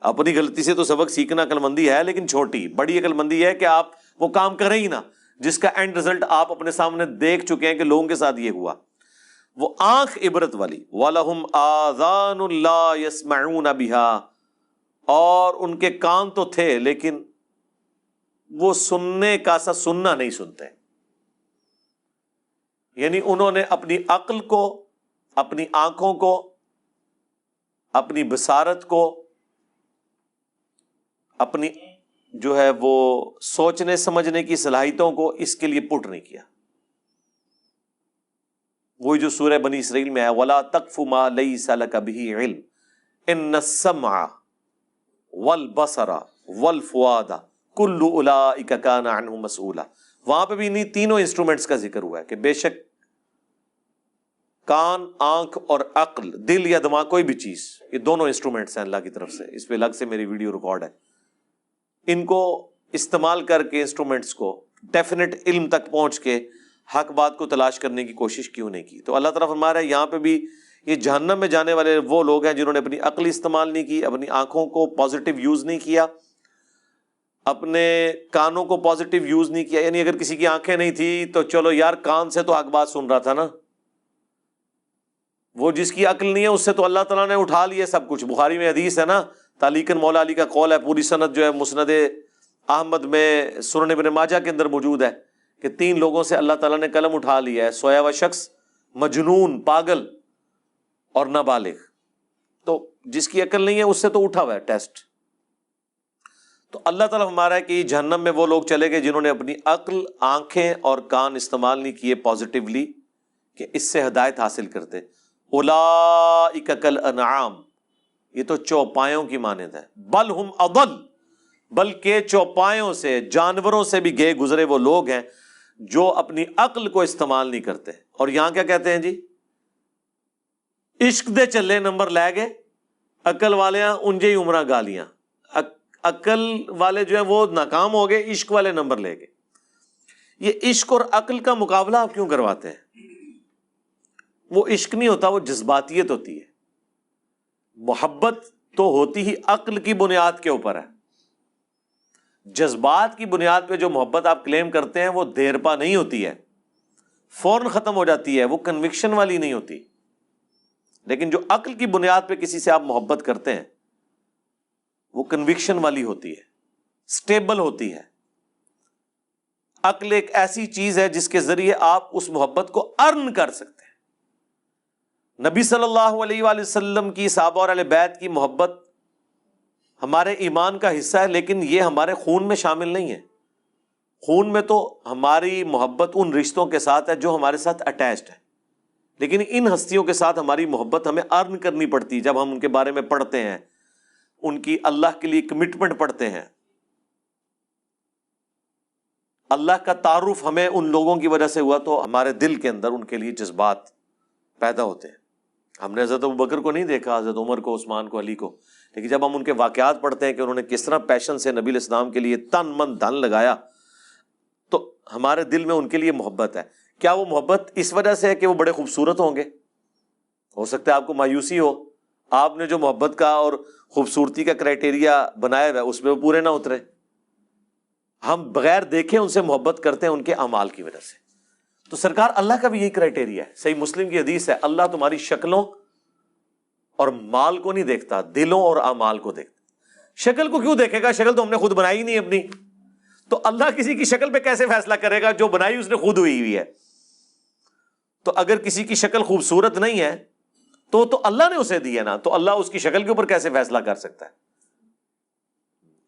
اپنی غلطی سے تو سبق سیکھنا عقل مندی ہے، لیکن چھوٹی. بڑی عقل مندی ہے کہ آپ وہ کام کریں ہی نہ جس کا اینڈ رزلٹ آپ اپنے سامنے دیکھ چکے ہیں کہ لوگوں کے ساتھ یہ ہوا. وہ آنکھ عبرت والی. وَلَهُمْ آذَانٌ لَا يَسْمَعُونَ بِهَا، اور ان کے کان تو تھے لیکن وہ سننے کا سا سننا نہیں سنتے. یعنی انہوں نے اپنی عقل کو، اپنی آنکھوں کو، اپنی بصارت کو، اپنی جو ہے وہ سوچنے سمجھنے کی صلاحیتوں کو اس کے لیے پٹ نہیں کیا. وہی جو سورہ بنی اسرائیل میں ہے وَلَا تَقْفُ مَا لَيْسَ لَكَ بِهِ عِلْمٌ إِنَّ السَّمْعَ وَالْبَصَرَ وَالْفُؤَادَ كُلُّ أُولَئِكَ كَانَ عَنْهُ مسئولا. وہاں پہ بھی انہیں تینوں انسٹرومنٹس کا ذکر ہوا ہے کہ بے شک کان، آنکھ اور عقل، دل یا دماغ، کوئی بھی چیز، یہ دونوں انسٹرومنٹس ہیں اللہ کی طرف سے. اس پہ الگ سے میری ویڈیو ریکارڈ ہے. ان کو استعمال کر کے انسٹرومنٹس کو ڈیفینیٹ علم تک پہنچ کے حق بات کو تلاش کرنے کی کوشش کیوں نہیں کی؟ تو اللہ تعالیٰ فرما رہا ہے یہاں پہ بھی یہ جہنم میں جانے والے وہ لوگ ہیں جنہوں نے اپنی عقل استعمال نہیں کی، اپنی آنکھوں کو پازیٹیو یوز نہیں کیا، اپنے کانوں کو پازیٹیو یوز نہیں کیا. یعنی اگر کسی کی آنکھیں نہیں تھی تو چلو یار کان سے تو حق بات سن رہا تھا نا، وہ جس کی عقل نہیں ہے اس سے تو اللہ تعالیٰ نے اٹھا لیا سب کچھ. بخاری میں حدیث ہے نا، تعلیقاً مولا علی کا قول ہے، پوری سند جو ہے مسند احمد میں، سنن ابن ماجہ کے اندر موجود ہے کہ 3 لوگوں سے اللہ تعالیٰ نے قلم اٹھا لیا ہے، سویا ہوا شخص، مجنون، پاگل اور نابالغ. تو جس کی عقل نہیں ہے اس سے تو اٹھا ہوا ہے ٹیسٹ. تو اللہ تعالیٰ ہمارا ہے کہ جہنم میں وہ لوگ چلے گئے جنہوں نے اپنی عقل، آنکھیں اور کان استعمال نہیں کیے پازیٹیولی کہ اس سے ہدایت حاصل کرتے. اولئک کالانعام، یہ تو چوپایوں کی مانند ہے. بل ہم اضل، بلکہ چوپایوں سے، جانوروں سے بھی گئے گزرے وہ لوگ ہیں جو اپنی عقل کو استعمال نہیں کرتے. اور یہاں کیا کہتے ہیں جی؟ عشق دے چلے نمبر لے گئے، عقل والے انجے ہی عمرہ گالیاں. عقل والے جو ہیں وہ ناکام ہو گئے، عشق والے نمبر لے گئے. یہ عشق اور عقل کا مقابلہ آپ کیوں کرواتے ہیں؟ وہ عشق نہیں ہوتا، وہ جذباتیت ہوتی ہے. محبت تو ہوتی ہی عقل کی بنیاد کے اوپر ہے. جذبات کی بنیاد پہ جو محبت آپ کلیم کرتے ہیں وہ دیر پا نہیں ہوتی ہے، فوراً ختم ہو جاتی ہے، وہ کنوکشن والی نہیں ہوتی. لیکن جو عقل کی بنیاد پہ کسی سے آپ محبت کرتے ہیں وہ کنوکشن والی ہوتی ہے، سٹیبل ہوتی ہے. عقل ایک ایسی چیز ہے جس کے ذریعے آپ اس محبت کو ارن کر سکتے ہیں. نبی صلی اللہ علیہ وآلہ وسلم کی، صحابہ اور اہل بیت کی محبت ہمارے ایمان کا حصہ ہے، لیکن یہ ہمارے خون میں شامل نہیں ہے. خون میں تو ہماری محبت ان رشتوں کے ساتھ ہے جو ہمارے ساتھ اٹیچڈ ہے، لیکن ان ہستیوں کے ساتھ ہماری محبت ہمیں ارن کرنی پڑتی ہے. جب ہم ان کے بارے میں پڑھتے ہیں، ان کی اللہ کے لیے کمٹمنٹ پڑھتے ہیں، اللہ کا تعارف ہمیں ان لوگوں کی وجہ سے ہوا تو ہمارے دل کے اندر ان کے لیے جذبات پیدا ہوتے ہیں. ہم نے حضرت ابوبکر کو نہیں دیکھا، حضرت عمر کو، عثمان کو، علی کو، لیکن جب ہم ان کے واقعات پڑھتے ہیں کہ انہوں نے کس طرح پیشن سے نبی علیہ السلام کے لیے تن من دھن لگایا، تو ہمارے دل میں ان کے لیے محبت ہے. کیا وہ محبت اس وجہ سے ہے کہ وہ بڑے خوبصورت ہوں گے؟ ہو سکتا ہے آپ کو مایوسی ہو، آپ نے جو محبت کا اور خوبصورتی کا کرائٹیریا بنایا ہوا ہے اس میں وہ پورے نہ اترے. ہم بغیر دیکھے ان سے محبت کرتے ہیں ان کے اعمال کی وجہ سے. تو سرکار اللہ کا بھی یہی کرائٹیریا ہے. صحیح مسلم کی حدیث ہے، اللہ تمہاری شکلوں اور مال کو نہیں دیکھتا، دلوں اور اعمال کو دیکھتا. شکل کو کیوں دیکھے گا؟ شکل تو ہم نے خود بنائی نہیں اپنی. تو اللہ کسی کی شکل پہ کیسے فیصلہ کرے گا؟ جو بنائی اس نے خود ہوئی ہے. تو اگر کسی کی شکل خوبصورت نہیں ہے تو اللہ نے اسے دی ہے نا، تو اللہ اس کی شکل کے اوپر کیسے فیصلہ کر سکتا ہے؟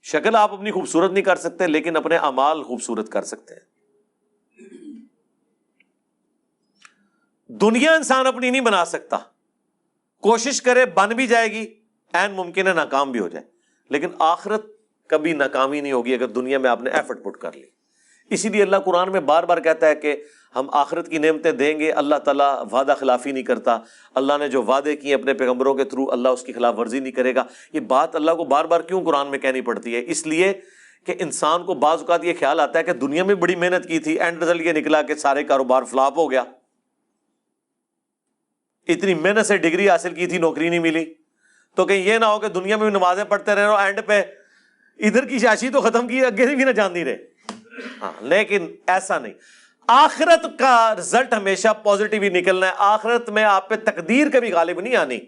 شکل آپ اپنی خوبصورت نہیں کر سکتے، لیکن اپنے اعمال خوبصورت کر سکتے ہیں. دنیا انسان اپنی نہیں بنا سکتا، کوشش کرے بن بھی جائے گی، عین ممکن ہے ناکام بھی ہو جائے، لیکن آخرت کبھی ناکامی نہیں ہوگی اگر دنیا میں آپ نے ایفرٹ پٹ کر لی. اسی لیے اللہ قرآن میں بار بار کہتا ہے کہ ہم آخرت کی نعمتیں دیں گے. اللہ تعالیٰ وعدہ خلافی نہیں کرتا. اللہ نے جو وعدے کیے اپنے پیغمبروں کے تھرو، اللہ اس کی خلاف ورزی نہیں کرے گا. یہ بات اللہ کو بار بار کیوں قرآن میں کہنی پڑتی ہے؟ اس لیے کہ انسان کو بعض اوقات یہ خیال آتا ہے کہ دنیا میں بڑی محنت کی تھی، اینڈ رزلٹ یہ نکلا کہ سارے کاروبار فلاپ ہو گیا. اتنی محنت سے ڈگری حاصل کی تھی، نوکری نہیں ملی. تو کہیں یہ نہ ہو کہ دنیا میں بھی نمازیں پڑھتے رہے اور اینڈ پہ ادھر کی شاشی تو ختم کی, اگے سے بھی نہ جان نہیں رہے. ہاں لیکن ایسا نہیں, آخرت کا رزلٹ ہمیشہ پازیٹیو ہی نکلنا ہے. آخرت میں آپ پہ تقدیر کبھی غالب نہیں آنی.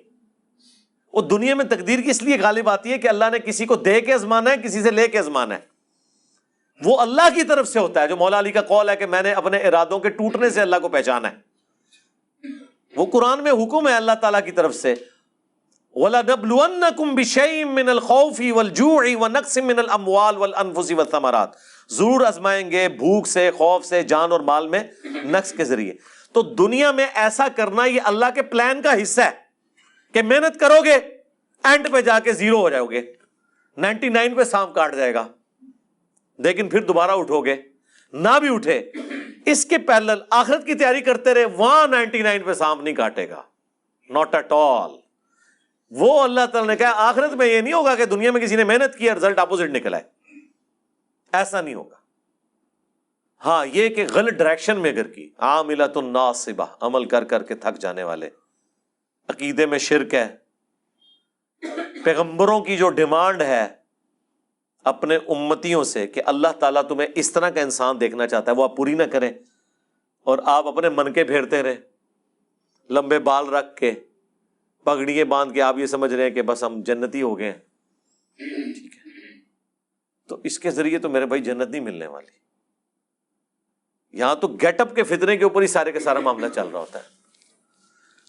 وہ دنیا میں تقدیر کی اس لیے غالب آتی ہے کہ اللہ نے کسی کو دے کے آزمانا ہے, کسی سے لے کے آزمانا ہے. وہ اللہ کی طرف سے ہوتا ہے, جو مولا علی کا قول ہے کہ میں نے اپنے ارادوں کے ٹوٹنے سے اللہ کو پہچانا ہے. وہ قرآن میں حکم ہے اللہ تعالیٰ کی طرف سے, وَلَنَبْلُوَنَّكُمْ بِشَيْءٍ مِّنَ الْخَوْفِ وَالْجُوعِ وَنَقْصٍ مِّنَ الْأَمْوَالِ وَالْأَنفُسِ وَالثَّمَرَاتِ, ضرور آزمائیں گے بھوک سے, خوف سے, جان اور مال میں نقص کے ذریعے. تو دنیا میں ایسا کرنا یہ اللہ کے پلان کا حصہ ہے کہ محنت کرو گے, اینڈ پہ جا کے زیرو ہو جاؤ گے, 99 پہ سانپ کاٹ جائے گا, لیکن پھر دوبارہ اٹھو گے. نہ بھی اٹھے, اس کے پیرلل آخرت کی تیاری کرتے رہے, وہاں 99 پہ سانپ نہیں کاٹے گا, ناٹ ایٹ آل. وہ اللہ تعالیٰ نے کہا آخرت میں یہ نہیں ہوگا کہ دنیا میں کسی نے محنت کی اور رزلٹ اپوزٹ نکلا ہے, ایسا نہیں ہوگا. ہاں یہ کہ غلط ڈائریکشن میں اگر کی, عاملۃ ناصبہ, عمل کر کر کے تھک جانے والے, عقیدے میں شرک ہے, پیغمبروں کی جو ڈیمانڈ ہے اپنے امتیوں سے کہ اللہ تعالیٰ تمہیں اس طرح کا انسان دیکھنا چاہتا ہے, وہ آپ پوری نہ کریں اور آپ اپنے من کے پھیرتے رہیں, لمبے بال رکھ کے, پگڑیاں باندھ کے آپ یہ سمجھ رہے ہیں کہ بس ہم جنتی ہو گئے ہیں. ٹھیک ہے, تو اس کے ذریعے تو میرے بھائی جنت نہیں ملنے والی. یہاں تو گیٹ اپ کے فتنے کے اوپر ہی سارے کا سارا معاملہ چل رہا ہوتا ہے.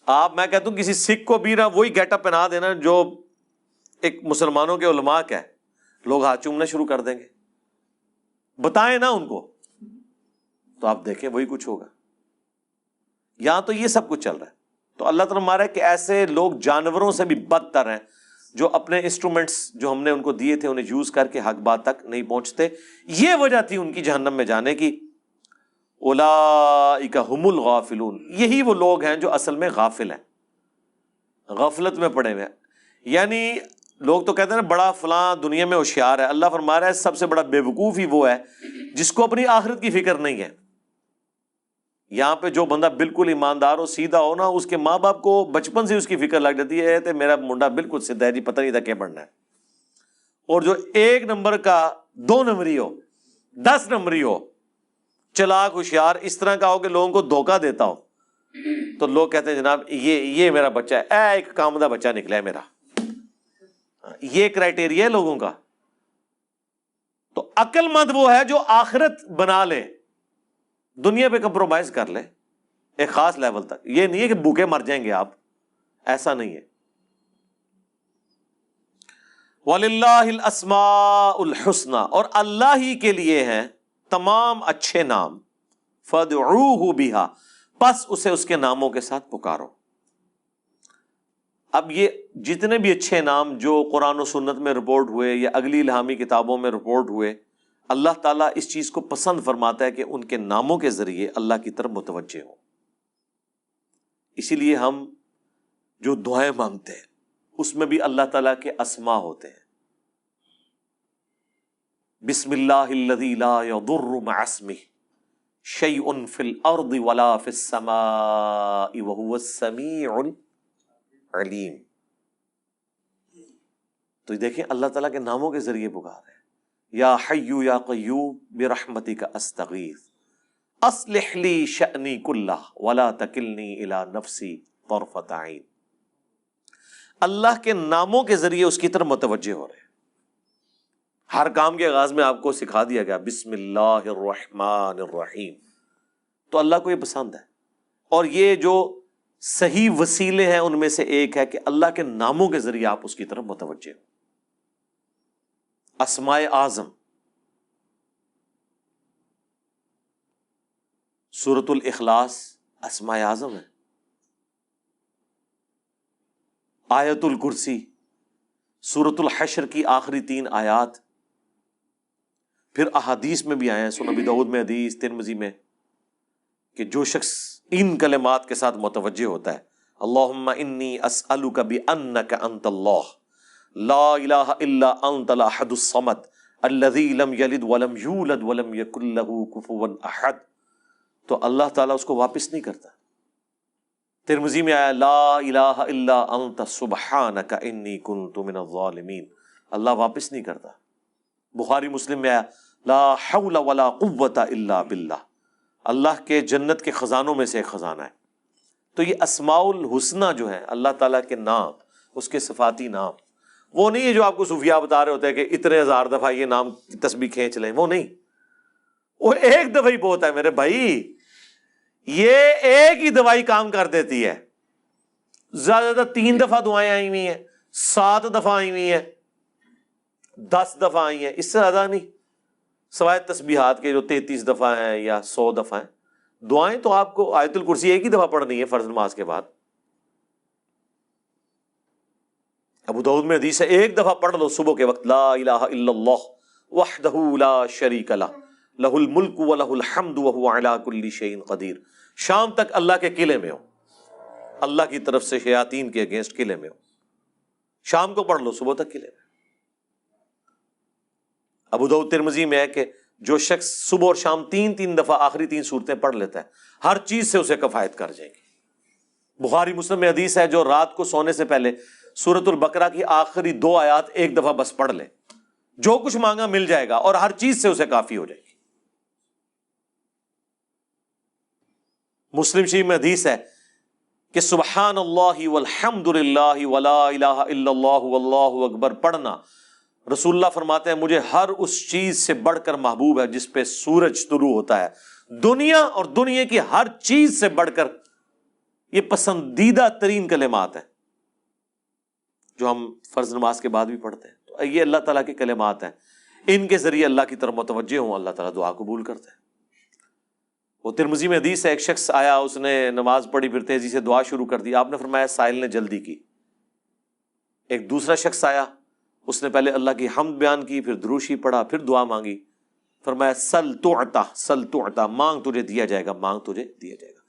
آپ, میں کہتا ہوں کسی سکھ کو بھی نہ وہی گیٹ اپ پہنا دینا جو ایک مسلمانوں کے علماء کا ہے, لوگ ہاتھ چومنا شروع کر دیں گے. بتائیں نا ان کو, تو آپ دیکھیں وہی کچھ ہوگا. یہاں تو یہ سب کچھ چل رہا ہے. تو اللہ تعالیٰ ہمارا ہے کہ ایسے لوگ جانوروں سے بھی بدتر ہیں جو اپنے انسٹرومنٹس جو ہم نے ان کو دیے تھے انہیں یوز کر کے حق بات تک نہیں پہنچتے. یہ وجہ تھی ان کی جہنم میں جانے کی. اولئک ھم الغافلون, یہی وہ لوگ ہیں جو اصل میں غافل ہیں, غفلت میں پڑے ہوئے ہیں. یعنی لوگ تو کہتے ہیں نا بڑا فلاں دنیا میں ہوشیار ہے, اللہ فرما رہا ہے سب سے بڑا بے وقوف ہی وہ ہے جس کو اپنی آخرت کی فکر نہیں ہے. یہاں پہ جو بندہ بالکل ایماندار ہو, سیدھا ہو نا, اس کے ماں باپ کو بچپن سے اس کی فکر لگ جاتی ہے تو میرا منڈا بالکل سیدھا ہے جی, پتہ نہیں تھا کیا بننا ہے. اور جو 1 نمبر کا 2 نمبری ہو, 10 نمبری ہو, چلاک ہوشیار اس طرح کا ہو کہ لوگوں کو دھوکہ دیتا ہو, تو لوگ کہتے ہیں جناب یہ میرا بچہ ہے, ایک کامدہ بچہ نکلا ہے میرا. یہ کرائٹیریا ہے لوگوں کا. تو عقل مند وہ ہے جو آخرت بنا لے, دنیا پہ کمپرومائز کر لے ایک خاص لیول تک. یہ نہیں ہے کہ بھوکے مر جائیں گے آپ, ایسا نہیں ہے. وَلِلَّهِ الْأَسْمَاءُ الْحُسْنَى, اور اللہ ہی کے لیے ہیں تمام اچھے نام. فَادْعُوهُ بِهَا, پس اسے اس کے ناموں کے ساتھ پکارو. اب یہ جتنے بھی اچھے نام جو قرآن و سنت میں رپورٹ ہوئے یا اگلی الہامی کتابوں میں رپورٹ ہوئے, اللہ تعالیٰ اس چیز کو پسند فرماتا ہے کہ ان کے ناموں کے ذریعے اللہ کی طرف متوجہ ہوں. اسی لیے ہم جو دعائیں مانگتے ہیں اس میں بھی اللہ تعالیٰ کے اسماء ہوتے ہیں. بسم اللہ الذی لا یضر مع اسمہ شیء فی الارض ولا فی السماء وہو السمیع العلیم. تو دیکھیں اللہ تعالیٰ کے ناموں کے ذریعے پکار ہے. یا حی یا قیوم برحمتک استغیث اصلح لی شأنی کلہ ولا تکلنی الی نفسی طرفۃ عین. اللہ کے ناموں کے ذریعے اس کی طرف متوجہ ہو رہے ہیں. ہر کام کے آغاز میں آپ کو سکھا دیا گیا بسم اللہ الرحمن الرحیم, تو اللہ کو یہ پسند ہے. اور یہ جو صحیح وسیلے ہیں ان میں سے ایک ہے کہ اللہ کے ناموں کے ذریعے آپ اس کی طرف متوجہ ہو. اسماء اعظم, سورۃ الاخلاص اسماء اعظم ہے. آیت الکرسی, سورۃ الحشر کی آخری 3 آیات. پھر احادیث میں بھی آئے ہیں, سنن ابی داؤد میں حدیث, ترمذی میں, کہ جو شخص ان کلمات کے ساتھ متوجہ ہوتا ہے, اللہم انی اسألک بانک انت اللہ لا الہ الا انت الاحد الصمد الذی لم یلد ولم یولد ولم یکن لہ کفوا احد, تو اللہ تعالیٰ اس کو واپس نہیں کرتا. ترمذی میں آیا لا الہ الا انت سبحانک انی کنت من الظالمین، اللہ واپس نہیں کرتا۔ بخاری مسلم میں آیا لا حول ولا قوت الا باللہ، اللہ کے جنت کے خزانوں میں سے ایک خزانہ ہے۔ تو یہ اسماء الحسنہ جو ہیں اللہ تعالیٰ کے نام، اس کے صفاتی نام، وہ نہیں ہے جو آپ کو صوفیاء بتا رہے ہوتے ہیں کہ اتنے ہزار دفعہ یہ نام کی تسبیح کھینچ لیں، وہ نہیں، وہ ایک دفعہ ہی بہت ہے میرے بھائی، یہ ایک ہی دوائی کام کر دیتی ہے۔ زیادہ زیادہ 3 دفعہ دعائیں آئی ہوئی ہیں، 7 دفعہ آئی ہوئی ہیں، 10 دفعہ آئی ہیں، اس سے زیادہ نہیں، سوائے تسبیحات کے جو 33 دفعہ ہیں یا 100 دفعہ ہیں۔ دعائیں تو آپ کو آیت الکرسی ایک ہی دفعہ پڑھنی ہے فرض نماز کے بعد۔ ابو داؤد میں حدیث ہے ایک دفعہ پڑھ لو صبح کے وقت، لا الہ الا اللہ وحدہ لا شریک لہ لہ الملک ولہ الحمد وہو علی کل شیء قدیر، شام تک اللہ کے قلعے میں ہو، اللہ کی طرف سے شیاطین کے اگینسٹ قلعے میں ہو، شام کو پڑھ لو صبح تک قلعے میں۔ ابو داؤد ترمذی میں ہے کہ جو شخص صبح اور شام 3 دفعہ آخری 3 سورتیں پڑھ لیتا ہے، ہر چیز سے اسے کفایت کر جائے گی۔ بخاری مسلم میں حدیث ہے جو رات کو سونے سے پہلے سورۃ البقرہ کی آخری 2 آیات ایک دفعہ بس پڑھ لے، جو کچھ مانگا مل جائے گا اور ہر چیز سے اسے کافی ہو جائے گی۔ مسلم شریف میں حدیث ہے کہ سبحان اللہ والحمد للہ ولا الہ الا اللہ واللہ اکبر پڑھنا، رسول اللہ فرماتے ہیں مجھے ہر اس چیز سے بڑھ کر محبوب ہے جس پہ سورج طلوع ہوتا ہے، دنیا اور دنیا کی ہر چیز سے بڑھ کر یہ پسندیدہ ترین کلمات ہیں جو ہم فرض نماز کے بعد بھی پڑھتے ہیں۔ تو یہ اللہ تعالیٰ کے کلمات ہیں، ان کے ذریعے اللہ کی طرف متوجہ ہوں، اللہ تعالیٰ دعا قبول کرتا ہے۔ وہ ترمذی میں حدیث ہے ایک شخص آیا، اس نے نماز پڑھی، پھر تیزی سے دعا شروع کر دی، آپ نے فرمایا سائل نے جلدی کی۔ ایک دوسرا شخص آیا، اس نے پہلے اللہ کی حمد بیان کی، پھر دروشی پڑھا، پھر دعا مانگی، فرمایا سل تعطا، سل تعطا، مانگ تجھے دیا جائے گا، مانگ تجھے دیا جائے گا۔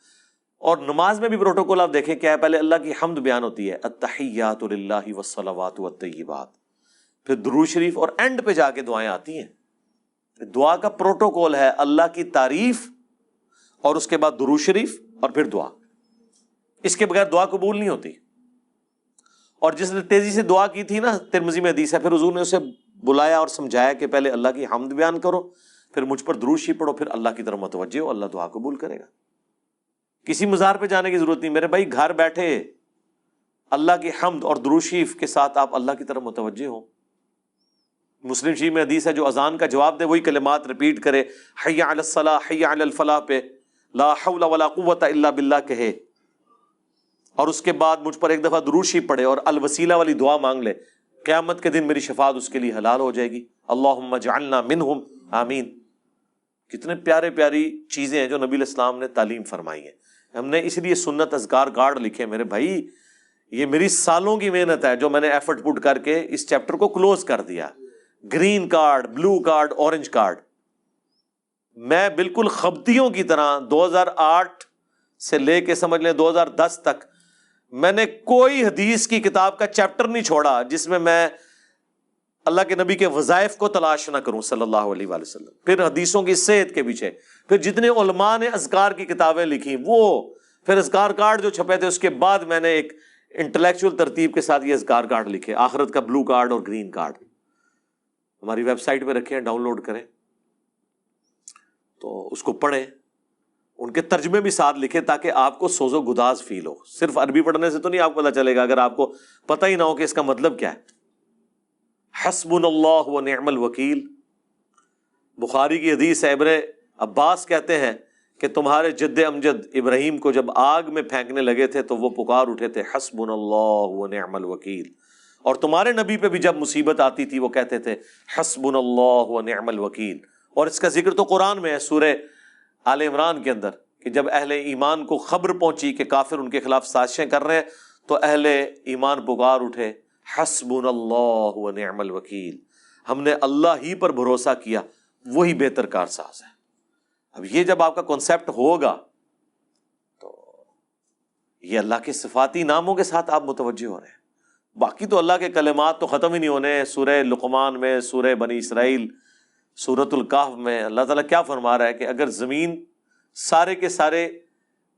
اور نماز میں بھی پروٹوکول آپ دیکھیں کیا ہے، پہلے اللہ کی حمد بیان ہوتی ہے، التحیات للہ والصلوات والطیبات، پھر درود شریف، اور اینڈ پہ جا کے دعائیں آتی ہیں۔ دعا کا پروٹوکول ہے اللہ کی تعریف اور اس کے بعد درود شریف اور پھر دعا، اس کے بغیر دعا قبول نہیں ہوتی۔ اور جس نے تیزی سے دعا کی تھی نا، ترمذی میں حدیث ہے، پھر حضور نے اسے بلایا اور سمجھایا کہ پہلے اللہ کی حمد بیان کرو، پھر مجھ پر درود شریف پڑھو، پھر اللہ کی طرف متوجہ ہو، اللہ دعا قبول کرے گا۔ کسی مزار پہ جانے کی ضرورت نہیں میرے بھائی، گھر بیٹھے اللہ کی حمد اور درود شریف کے ساتھ آپ اللہ کی طرف متوجہ ہوں۔ مسلم شریف میں حدیث ہے جو اذان کا جواب دے وہی کلمات ریپیٹ کرے، حی علی الصلاح حی علی الفلاح پہ لا حول ولا قوت الا باللہ کہے، اور اس کے بعد مجھ پر ایک دفعہ درود شریف پڑھے اور الوسیلہ والی دعا مانگ لے، قیامت کے دن میری شفاعت اس کے لیے حلال ہو جائے گی، اللہم اجعلنا منہم آمین۔ کتنے پیارے پیاری چیزیں ہیں جو نبی علیہ السلام نے تعلیم فرمائی ہیں۔ ہم نے اس لیے سنت اذکار کارڈ لکھے میرے بھائی، یہ میری سالوں کی محنت ہے جو میں نے ایفرٹ پٹ کر کے اس چیپٹر کو کلوز کر دیا۔ Green card, blue card, orange card, میں بالکل خبتیوں کی طرح 2008 سے لے کے سمجھ لیں 2010 تک میں نے کوئی حدیث کی کتاب کا چیپٹر نہیں چھوڑا جس میں اللہ کے نبی کے وظائف کو تلاش نہ کروں صلی اللہ علیہ وآلہ وسلم، پھر حدیثوں کی صحت کے پیچھے، پھر جتنے علماء نے اذکار کی کتابیں لکھی وہ، پھر اذکار کارڈ جو چھپے تھے، اس کے بعد میں نے ایک انٹلیکچوئل ترتیب کے ساتھ یہ اذکار کارڈ لکھے، آخرت کا بلو کارڈ اور گرین کارڈ، ہماری ویب سائٹ پہ رکھے ہیں، ڈاؤن لوڈ کریں تو اس کو پڑھیں، ان کے ترجمے بھی ساتھ لکھے تاکہ آپ کو سوز و گداز فیل ہو۔ صرف عربی پڑھنے سے تو نہیں آپ کو پتہ چلے گا اگر آپ کو پتہ ہی نہ ہو کہ اس کا مطلب کیا ہے۔ حسبنا اللہ و نعم الوکیل، بخاری کی حدیث ہے، ابن عباس کہتے ہیں کہ تمہارے جد امجد ابراہیم کو جب آگ میں پھینکنے لگے تھے تو وہ پکار اٹھے تھے حسبنا اللہ و نعم الوکیل، اور تمہارے نبی پہ بھی جب مصیبت آتی تھی وہ کہتے تھے حسبنا اللہ و نعم الوکیل۔ اور اس کا ذکر تو قرآن میں ہے سورہ آل عمران کے اندر کہ جب اہل ایمان کو خبر پہنچی کہ کافر ان کے خلاف سازشیں کر رہے ہیں تو اہل ایمان پکار اٹھے حسبنا اللہ و نعم الوکیل، ہم نے اللہ ہی پر بھروسہ کیا، وہی بہتر کارساز ہے۔ اب یہ جب آپ کا کنسیپٹ ہوگا تو یہ اللہ کے صفاتی ناموں کے ساتھ آپ متوجہ ہو رہے ہیں۔ باقی تو اللہ کے کلمات تو ختم ہی نہیں ہونے، سورہ لقمان میں، سورہ بنی اسرائیل، سورۃ الکہف میں اللہ تعالیٰ کیا فرما رہا ہے کہ اگر زمین سارے کے سارے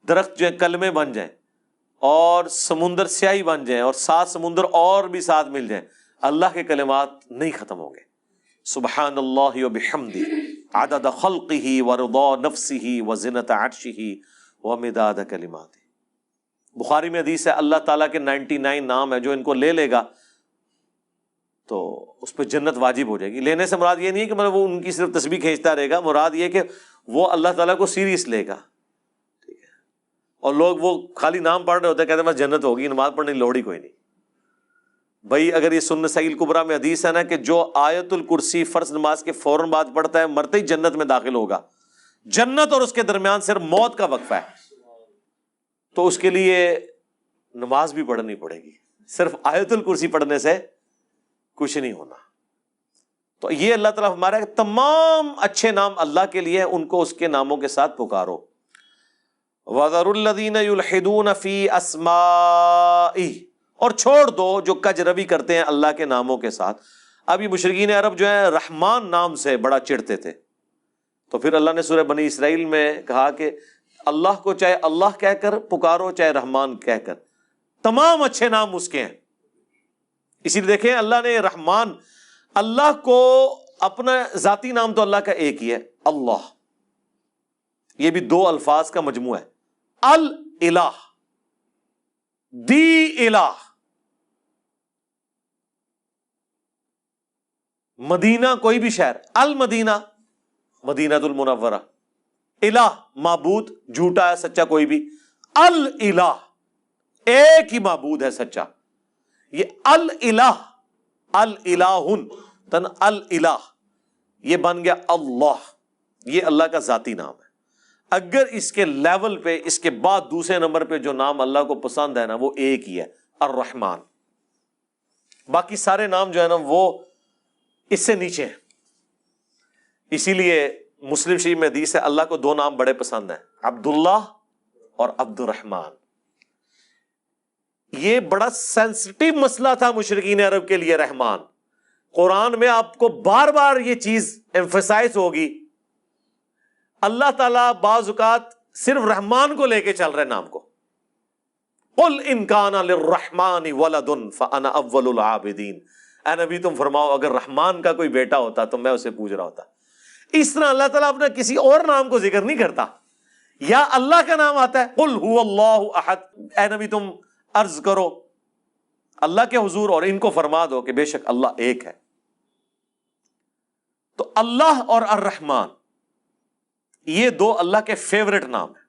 درخت جو ہیں کلمے بن جائیں اور سمندر سیاہی بن جائیں اور 7 سمندر اور بھی ساتھ مل جائیں، اللہ کے کلمات نہیں ختم ہوں گے۔ سبحان اللہ وبحمدہ عدد خلقہ ورضا نفسہ وزنۃ عرشہ ومداد کلماتہ۔ بخاری میں حدیث ہے اللہ تعالیٰ کے 99 نام ہیں، جو ان کو لے لے گا تو اس پہ جنت واجب ہو جائے گی۔ لینے سے مراد یہ نہیں ہے کہ مطلب وہ ان کی صرف تسبیح کھینچتا رہے گا، مراد یہ کہ وہ اللہ تعالیٰ کو سیریس لے گا، ٹھیک ہے۔ اور لوگ وہ خالی نام پڑھ رہے ہوتے ہیں، کہتے ہیں بس جنت ہوگی، نماز پڑھنے کی لوڑ ہی کوئی نہیں۔ بھائی اگر یہ سنن نسائی الکبریٰ میں حدیث ہے نا کہ جو آیت الکرسی فرض نماز کے فوراً بعد پڑھتا ہے مرتے ہی جنت میں داخل ہوگا، جنت اور اس کے درمیان صرف موت کا وقفہ ہے، تو اس کے لیے نماز بھی پڑھنی پڑے گی، صرف آیت الکرسی پڑھنے سے کچھ نہیں ہونا۔ تو یہ اللہ تعالیٰ ہمارا تمام اچھے نام اللہ کے لیے، ان کو اس کے ناموں کے ساتھ پکارو۔ وَذَرُوا الَّذِينَ يُلْحِدُونَ فِي أَسْمَائِهِ، اور چھوڑ دو جو کج روی کرتے ہیں اللہ کے ناموں کے ساتھ۔ اب یہ مشرکین عرب جو ہیں رحمان نام سے بڑا چڑھتے تھے، تو پھر اللہ نے سورہ بنی اسرائیل میں کہا کہ اللہ کو چاہے اللہ کہہ کر پکارو چاہے رحمان کہہ کر، تمام اچھے نام اس کے ہیں۔ اسی لیے دیکھیں اللہ نے رحمان، اللہ کو اپنا ذاتی نام تو اللہ کا ایک ہی ہے اللہ، یہ بھی 2 الفاظ کا مجموعہ ہے، الالہ، دی الہ۔ مدینہ کوئی بھی شہر، المدینہ مدینہ المنورہ، الہ معبود جھوٹا ہے سچا کوئی بھی، الالہ ایک ہی معبود ہے سچا۔ یہ الالہ، الالہن تن الالہ، یہ بن گیا اللہ، یہ اللہ کا ذاتی نام ہے۔ اگر اس کے لیول پہ اس کے بعد دوسرے نمبر پہ جو نام اللہ کو پسند ہے نا وہ ایک ہی ہے، الرحمن۔ باقی سارے نام جو ہے نا وہ اس سے نیچے ہیں۔ اسی لیے مسلم شریف میں حدیث ہے اللہ کو 2 نام بڑے پسند ہیں، عبداللہ اور عبد الرحمن۔ یہ بڑا سینسٹیو مسئلہ تھا مشرکین عرب کے لیے رحمان۔ قرآن میں آپ کو بار بار یہ چیز ایمفسائز ہوگی، اللہ تعالیٰ بعض اوقات صرف رحمان کو لے کے چل رہے نام کو، قل ان کان للرحمن ولد فانا اول العابدین۔ اے نبی تم فرماؤ اگر رحمان کا کوئی بیٹا ہوتا تو میں اسے پوج رہا ہوتا۔ اس طرح اللہ تعالیٰ اپنا کسی اور نام کو ذکر نہیں کرتا، یا اللہ کا نام آتا ہے قل هو اللہ احد، اے نبی تم عرض کرو اللہ کے حضور اور ان کو فرما دو کہ بے شک اللہ ایک ہے۔ تو اللہ اور الرحمن یہ 2 اللہ کے فیورٹ نام ہیں،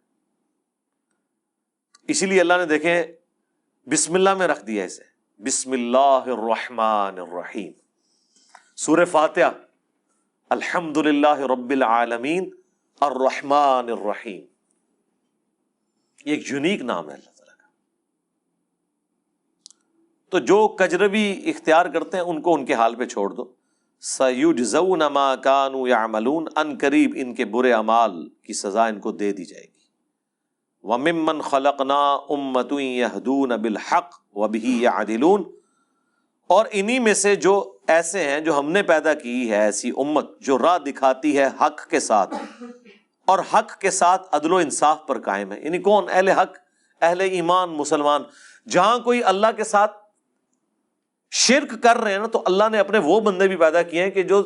اسی لیے اللہ نے دیکھیں بسم اللہ میں رکھ دیا اسے، بسم اللہ الرحمن الرحیم۔ سورہ فاتحہ الحمدللہ رب العالمین الرحمن الرحیم، یہ ایک یونیک نام ہے اللہ تعالیٰ کا۔ تو جو کجروی اختیار کرتے ہیں ان کو ان کے حال پہ چھوڑ دو، سَيُجْزَوْنَ مَا كَانُوا يَعْمَلُونَ، ان قریب ان کے برے اعمال کی سزا ان کو دے دی جائے گی۔ وَمِمَّنْ خَلَقْنَا أُمَّةٌ يَهْدُونَ بِالْحَقِّ وَبِهِ يَعْدِلُونَ، اور انہی میں سے جو ایسے ہیں جو ہم نے پیدا کی ہے ایسی امت جو راہ دکھاتی ہے حق کے ساتھ اور حق کے ساتھ عدل و انصاف پر قائم ہے۔ یعنی کون؟ اہل حق، اہل ایمان، مسلمان۔ جہاں کوئی اللہ کے ساتھ شرک کر رہے ہیں نا تو اللہ نے اپنے وہ بندے بھی پیدا کیے ہیں کہ جو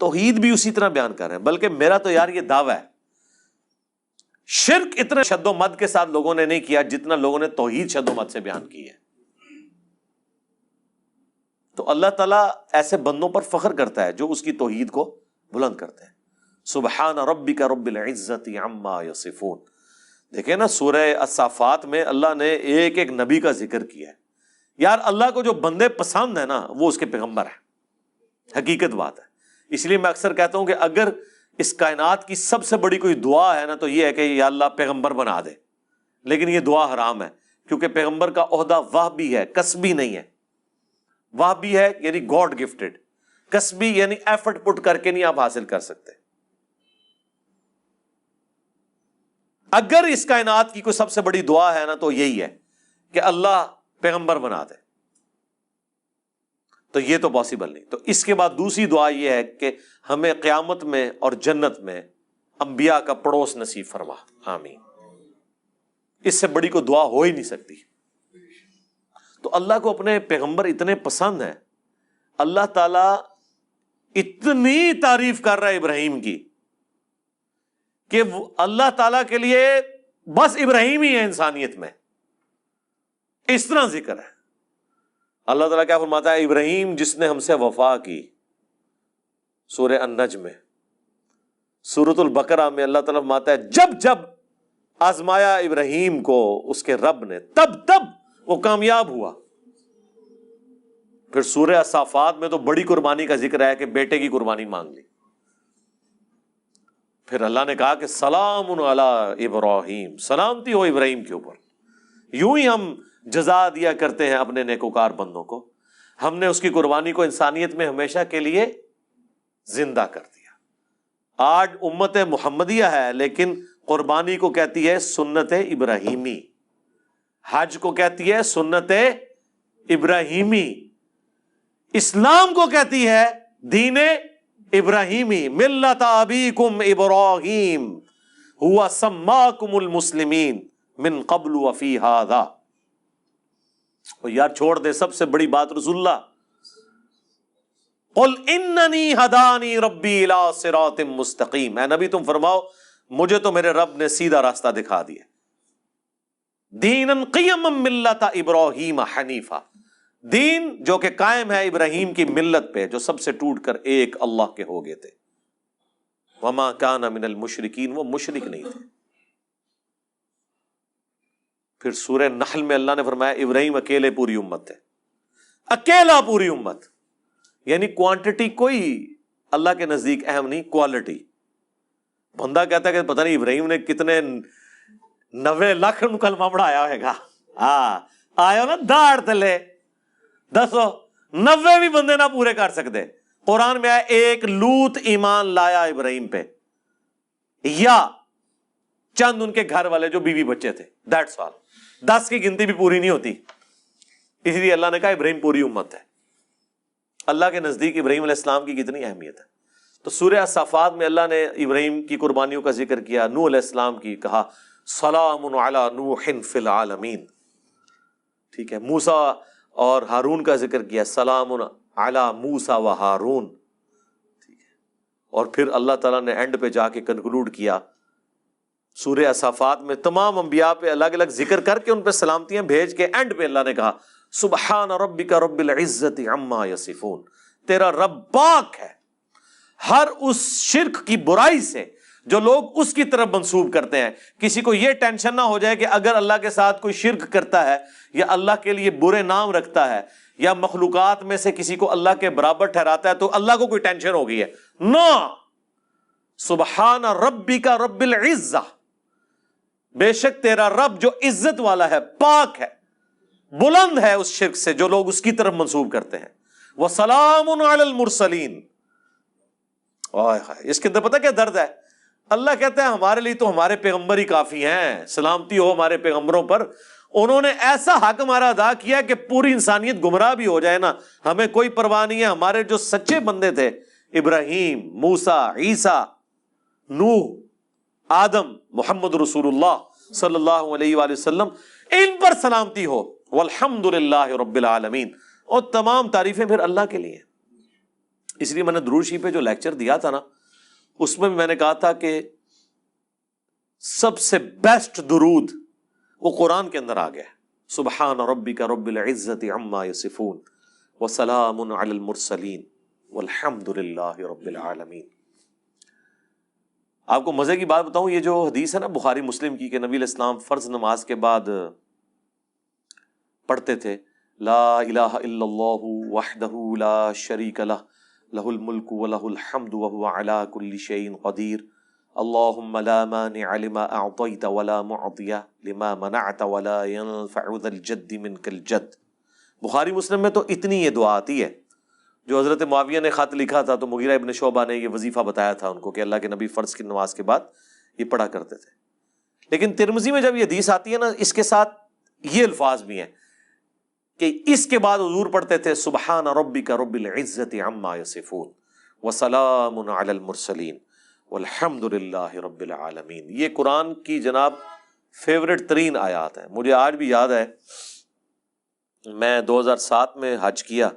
توحید بھی اسی طرح بیان کر رہے ہیں۔ بلکہ میرا تو یار یہ دعویٰ ہے، شرک اتنے شد و مد کے ساتھ لوگوں نے نہیں کیا جتنا لوگوں نے توحید شد و مد سے بیان کی ہے۔ تو اللہ تعالیٰ ایسے بندوں پر فخر کرتا ہے جو اس کی توحید کو بلند کرتے ہیں۔ سبحان ربک رب العزت عما یصفون۔ دیکھیں نا سورہ الصافات میں اللہ نے ایک ایک نبی کا ذکر کیا ہے۔ یار اللہ کو جو بندے پسند ہیں نا وہ اس کے پیغمبر ہیں، حقیقت بات ہے۔ اس لیے میں اکثر کہتا ہوں کہ اگر اس کائنات کی سب سے بڑی کوئی دعا ہے نا تو یہ ہے کہ یا اللہ پیغمبر بنا دے، لیکن یہ دعا حرام ہے، کیونکہ پیغمبر کا عہدہ وہبی ہے، کسبی نہیں ہے۔ وہبی ہے یعنی گاڈ گفٹڈ، کسبی یعنی ایفرٹ پٹ کر کے نہیں آپ حاصل کر سکتے۔ اگر اس کائنات کی کوئی سب سے بڑی دعا ہے نا تو یہی ہے کہ اللہ پیغمبر بنا دے، تو یہ تو پاسبل نہیں۔ تو اس کے بعد دوسری دعا یہ ہے کہ ہمیں قیامت میں اور جنت میں انبیاء کا پڑوس نصیب فرما، آمین۔ اس سے بڑی کوئی دعا ہو ہی نہیں سکتی۔ تو اللہ کو اپنے پیغمبر اتنے پسند ہیں، اللہ تعالیٰ اتنی تعریف کر رہا ہے ابراہیم کی کہ اللہ تعالیٰ کے لیے بس ابراہیم ہی ہے انسانیت میں، اس طرح ذکر ہے۔ اللہ تعالیٰ کیا فرماتا ہے؟ ابراہیم جس نے ہم سے وفا کی، سورہ النجم میں۔ سورۃ البقرہ میں اللہ تعالیٰ فرماتا ہے جب جب آزمایا ابراہیم کو اس کے رب نے، تب تب وہ کامیاب ہوا۔ پھر سورہ الصافات میں تو بڑی قربانی کا ذکر ہے کہ بیٹے کی قربانی مانگ لی۔ پھر اللہ نے کہا کہ سلام علی ابراہیم، سلامتی ہو ابراہیم کے اوپر۔ یوں ہی ہم جزا دیا کرتے ہیں اپنے نیکوکار بندوں کو۔ ہم نے اس کی قربانی کو انسانیت میں ہمیشہ کے لیے زندہ کر دیا۔ آج امت محمدیہ ہے لیکن قربانی کو کہتی ہے سنت ابراہیمی، حج کو کہتی ہے سنت ابراہیمی، اسلام کو کہتی ہے دین ابراہیمی، ملت ابیکم ابراہیم ہوا سماکم المسلمین من قبل وفی ھذا۔ یار چھوڑ دے سب سے بڑی بات رسول اللہ، قل اننی ہدانی ربی الی صراط مستقیم، اے نبی تم فرماؤ مجھے تو میرے رب نے سیدھا راستہ دکھا دیا، دینا قیما ملت ابراہیم حنیفا، دین جو کہ قائم ہے ابراہیم کی ملت پہ جو سب سے ٹوٹ کر ایک اللہ کے ہو گئے تھے، وما کان من المشرکین، وہ مشرک نہیں تھے۔ پھر سورہ نحل میں اللہ نے فرمایا ابراہیم اکیلے پوری امت ہے، اکیلا پوری امت، یعنی کوانٹٹی کوئی اللہ کے نزدیک اہم نہیں، کوالٹی۔ بندہ کہتا ہے کہ پتہ نہیں ابراہیم نے کتنے 90 لاکھ کلمہ پڑھایا ہوئے گا، ہاں آیا نا داڑ تلے، دسو 90 بھی بندے نہ پورے کر سکتے۔ قرآن میں آیا ایک لوط ایمان لایا ابراہیم پہ، یا چند ان کے گھر والے جو بیوی بچے تھے، دیٹس آل۔ 10 کی گنتی بھی پوری نہیں ہوتی، اس لیے اللہ نے کہا ابراہیم پوری امت ہے۔ اللہ کے نزدیک ابراہیم علیہ السلام کی کتنی اہمیت ہے۔ تو سورہ الصافات میں اللہ نے ابراہیم کی قربانیوں کا ذکر کیا، نوح علیہ السلام کی، کہا سلام علی نوح فی العالمین، ٹھیک ہے۔ موسیٰ اور ہارون کا ذکر کیا، سلام علی موسیٰ و ہارون، ٹھیک ہے۔ اور پھر اللہ تعالیٰ نے اینڈ پہ جا کے کنکلوڈ کیا سورہ الصافات میں تمام انبیاء پہ الگ الگ ذکر کر کے ان پہ سلامتیاں بھیج کے اینڈ پہ اللہ نے کہا سبحان ربک رب العزت عما یصفون، تیرا رب پاک ہے ہر اس شرک کی برائی سے جو لوگ اس کی طرف منسوب کرتے ہیں۔ کسی کو یہ ٹینشن نہ ہو جائے کہ اگر اللہ کے ساتھ کوئی شرک کرتا ہے یا اللہ کے لیے برے نام رکھتا ہے یا مخلوقات میں سے کسی کو اللہ کے برابر ٹھہراتا ہے تو اللہ کو کوئی ٹینشن ہو گئی ہے، نو، سبحان ربک رب العزہ، بے شک تیرا رب جو عزت والا ہے، پاک ہے، بلند ہے اس شرک سے جو لوگ اس کی طرف منسوب کرتے ہیں۔ وَسَلَامٌ عَلَى الْمُرْسَلِينَ، اس کے اندر پتہ کیا درد ہے؟ اللہ کہتا ہے ہمارے لیے تو ہمارے پیغمبر ہی کافی ہیں، سلامتی ہو ہمارے پیغمبروں پر، انہوں نے ایسا حق ہمارا ادا کیا کہ پوری انسانیت گمراہ بھی ہو جائے نا ہمیں کوئی پرواہ نہیں ہے۔ ہمارے جو سچے بندے تھے، ابراہیم، موسیٰ، عیسیٰ، نوح، آدم، محمد رسول اللہ صلی اللہ علیہ وآلہ وسلم، ان پر سلامتی ہو، والحمد للہ رب العالمین، اور تمام تعریفیں پھر اللہ کے لیے۔ اس لیے میں نے درود شریف پہ جو لیکچر دیا تھا نا، اس میں بھی میں نے کہا تھا کہ سب سے بیسٹ درود وہ قرآن کے اندر آ گیا، سبحان ربک رب العزت عما یصفون وسلام علی المرسلین والحمد للہ رب العالمین۔ آپ کو مزے کی بات بتاؤں، یہ جو حدیث ہے نا بخاری مسلم کی کہ نبی علیہ السلام فرض نماز کے بعد پڑھتے تھے لا الہ الا اللہ وحدہ لا شریک لہ لہ الملک ولہ الحمد وہو علی کل شیء قدیر اللہم لا مانع لما اعطیت ولا معطی لما منعت ولا ينفع ذا الجد منک الجد۔ بخاری مسلم میں تو اتنی یہ دعا آتی ہے جو حضرت معاویہ نے خط لکھا تھا تو مغیرہ ابن شعبہ نے یہ وظیفہ بتایا تھا ان کو کہ اللہ کے نبی فرض کی نماز کے بعد یہ پڑھا کرتے تھے۔ لیکن ترمذی میں جب یہ حدیث آتی ہے نا، اس کے ساتھ یہ الفاظ بھی ہیں کہ اس کے بعد حضور پڑھتے تھے سبحان ربک رب العزت عما یصفون وسلام علی المرسلین والحمد للہ رب العالمین۔ یہ قرآن کی جناب فیورٹ ترین آیات ہیں۔ مجھے آج بھی یاد ہے میں 2007 میں حج کیا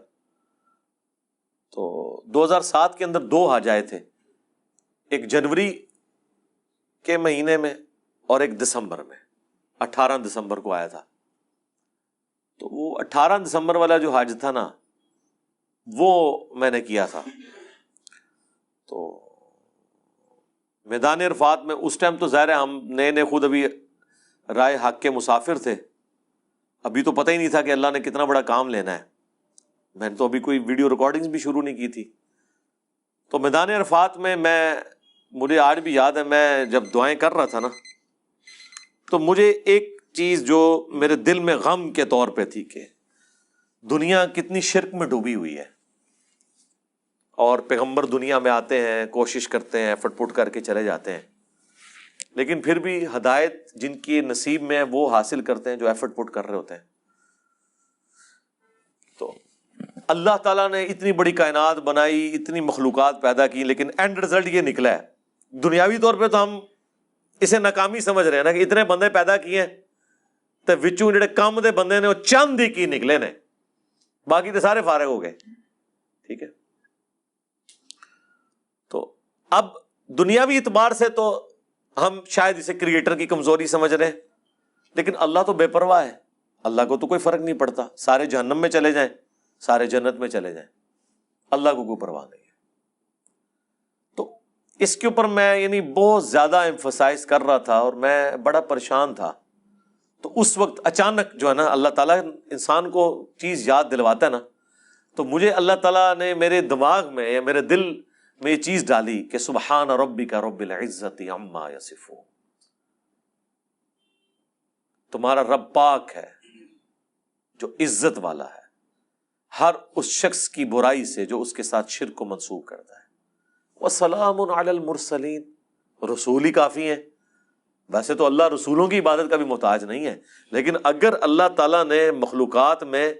تو 2007 کے اندر 2 حج آئے تھے، ایک جنوری کے مہینے میں اور ایک دسمبر میں، 18 دسمبر کو آیا تھا۔ تو وہ 18 دسمبر والا جو حج تھا نا وہ میں نے کیا تھا۔ تو میدان عرفات میں اس ٹائم تو ظاہر ہے ہم نئے نئے خود ابھی رائے حق کے مسافر تھے، ابھی تو پتہ ہی نہیں تھا کہ اللہ نے کتنا بڑا کام لینا ہے، میں نے تو ابھی کوئی ویڈیو ریکارڈنگز بھی شروع نہیں کی تھی۔ تو میدان عرفات میں مجھے آج بھی یاد ہے، میں جب دعائیں کر رہا تھا نا تو مجھے ایک چیز جو میرے دل میں غم کے طور پہ تھی کہ دنیا کتنی شرک میں ڈوبی ہوئی ہے، اور پیغمبر دنیا میں آتے ہیں، کوشش کرتے ہیں، فٹ پٹ کر کے چلے جاتے ہیں، لیکن پھر بھی ہدایت جن کی نصیب میں ہے وہ حاصل کرتے ہیں جو ایفرٹ پٹ کر رہے ہوتے ہیں۔ تو اللہ تعالیٰ نے اتنی بڑی کائنات بنائی، اتنی مخلوقات پیدا کی، لیکن اینڈ رزلٹ یہ نکلا ہے۔ دنیاوی طور پہ تو ہم اسے ناکامی سمجھ رہے ہیں نا کہ اتنے بندے پیدا کیے ہیں تو وچوں جڑے کم دے بندے نے وہ چند ہی کی نکلے نے، باقی تو سارے فارغ ہو گئے، ٹھیک ہے۔ تو اب دنیاوی اعتبار سے تو ہم شاید اسے کریٹر کی کمزوری سمجھ رہے ہیں، لیکن اللہ تو بے پرواہ ہے، اللہ کو تو کوئی فرق نہیں پڑتا، سارے جہنم میں چلے جائیں، سارے جنت میں چلے جائیں، اللہ کو کوئی پرواہ نہیں ہے۔ تو اس کے اوپر میں بہت زیادہ ایمفسائز کر رہا تھا اور میں بڑا پریشان تھا۔ تو اس وقت اچانک جو ہے نا اللہ تعالیٰ انسان کو چیز یاد دلواتا ہے نا، تو مجھے اللہ تعالیٰ نے میرے دماغ میں یا میرے دل میں یہ چیز ڈالی کہ سبحان ربک رب العزت عما یصفون، تمہارا رب پاک ہے جو عزت والا ہے ہر اس شخص کی برائی سے جو اس کے ساتھ شرک کو منسوب کرتا ہے۔ وسلام علی المرسلین، رسول ہی کافی ہیں۔ ویسے تو اللہ رسولوں کی عبادت کا بھی محتاج نہیں ہے، لیکن اگر اللہ تعالیٰ نے مخلوقات میں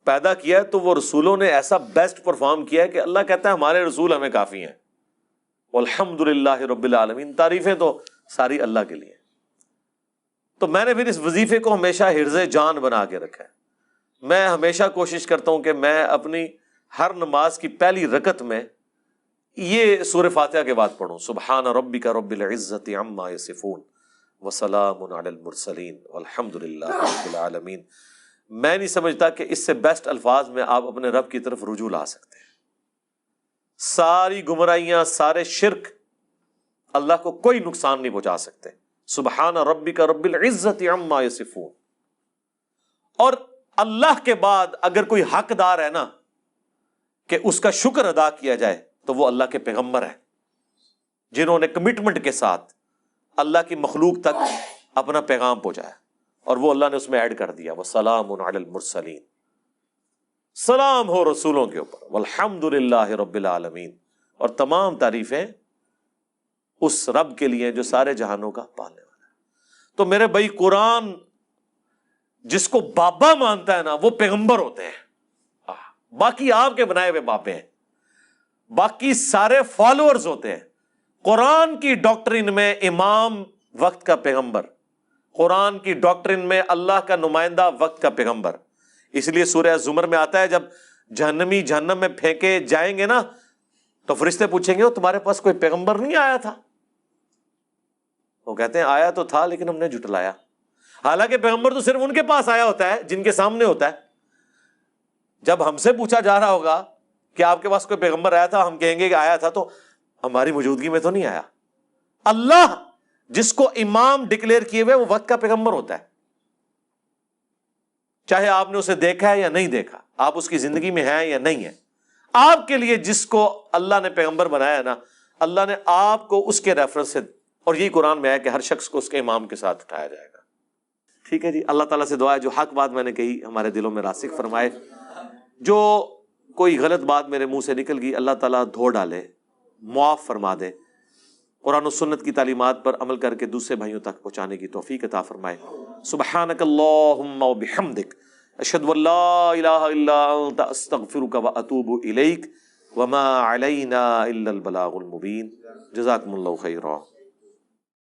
پیدا کیا ہے تو وہ رسولوں نے ایسا بیسٹ پرفارم کیا ہے کہ اللہ کہتا ہے ہمارے رسول ہمیں کافی ہیں۔ والحمدللہ رب العالمین، تعریفیں تو ساری اللہ کے لیے۔ تو میں نے پھر اس وظیفے کو ہمیشہ حرز جان بنا کے رکھا ہے۔ میں ہمیشہ کوشش کرتا ہوں کہ میں اپنی ہر نماز کی پہلی رکعت میں یہ سورہ فاتحہ کے بعد پڑھوں، سبحان ربک رب العزت عما یصفون وسلام علی المرسلین والحمدللہ رب العالمین۔ میں نہیں سمجھتا کہ اس سے بیسٹ الفاظ میں آپ اپنے رب کی طرف رجوع لا سکتے ہیں۔ ساری گمراہیاں، سارے شرک اللہ کو کوئی نقصان نہیں پہنچا سکتے۔ سبحان ربک رب العزت عما یصفون۔ اور اللہ کے بعد اگر کوئی حقدار ہے نا کہ اس کا شکر ادا کیا جائے تو وہ اللہ کے پیغمبر ہیں، جنہوں نے کمٹمنٹ کے ساتھ اللہ کی مخلوق تک اپنا پیغام پہنچایا، اور وہ اللہ نے اس میں ایڈ کر دیا وَسَلَامٌ عَلَى الْمُرْسَلِينَ، سلام ہو رسولوں کے اوپر، وَالْحَمْدُ لِلَّهِ رَبِّ الْعَالَمِينَ، اور تمام تعریفیں اس رب کے لیے جو سارے جہانوں کا پالنے والا ہے۔ تو میرے بھائی، قرآن جس کو بابا مانتا ہے نا وہ پیغمبر ہوتے ہیں، باقی آپ کے بنائے ہوئے باپے ہیں، باقی سارے فالوورز ہوتے ہیں۔ قرآن کی ڈاکٹرن میں امام وقت کا پیغمبر، قرآن کی ڈاکٹرن میں اللہ کا نمائندہ وقت کا پیغمبر۔ اس لیے سورہ زمر میں آتا ہے جب جہنمی جہنم میں پھینکے جائیں گے نا تو فرشتے پوچھیں گے تمہارے پاس کوئی پیغمبر نہیں آیا تھا؟ وہ کہتے ہیں آیا تو تھا لیکن ہم نے جھٹلایا۔ حالانکہ پیغمبر تو صرف ان کے پاس آیا ہوتا ہے جن کے سامنے ہوتا ہے۔ جب ہم سے پوچھا جا رہا ہوگا کہ آپ کے پاس کوئی پیغمبر آیا تھا، ہم کہیں گے کہ آیا تھا تو ہماری موجودگی میں تو نہیں آیا۔ اللہ جس کو امام ڈکلیئر کیے ہوئے وہ وقت کا پیغمبر ہوتا ہے، چاہے آپ نے اسے دیکھا ہے یا نہیں دیکھا، آپ اس کی زندگی میں ہیں یا نہیں ہے۔ آپ کے لیے جس کو اللہ نے پیغمبر بنایا نا، اللہ نے آپ کو اس کے ریفرنس سے، اور یہی قرآن میں ہے کہ ہر شخص کو اس کے امام کے ساتھ اٹھایا جائے گا۔ ٹھیک ہے جی، اللہ تعالیٰ سے دعا ہے جو حق بات میں نے کہی ہمارے دلوں میں راسخ فرمائے، جو کوئی غلط بات میرے منہ سے نکل گئی اللہ تعالیٰ دھو ڈالے، معاف فرما دے، قرآن و سنت کی تعلیمات پر عمل کر کے دوسرے بھائیوں تک پہنچانے کی توفیق عطا فرمائے۔ سبحانک اللہم و بحمدک، اشہد ان لا الہ الا انت، استغفرک و اتوب الیک، وما علینا الا البلاغ المبین۔ جزاکم اللہ خیرا۔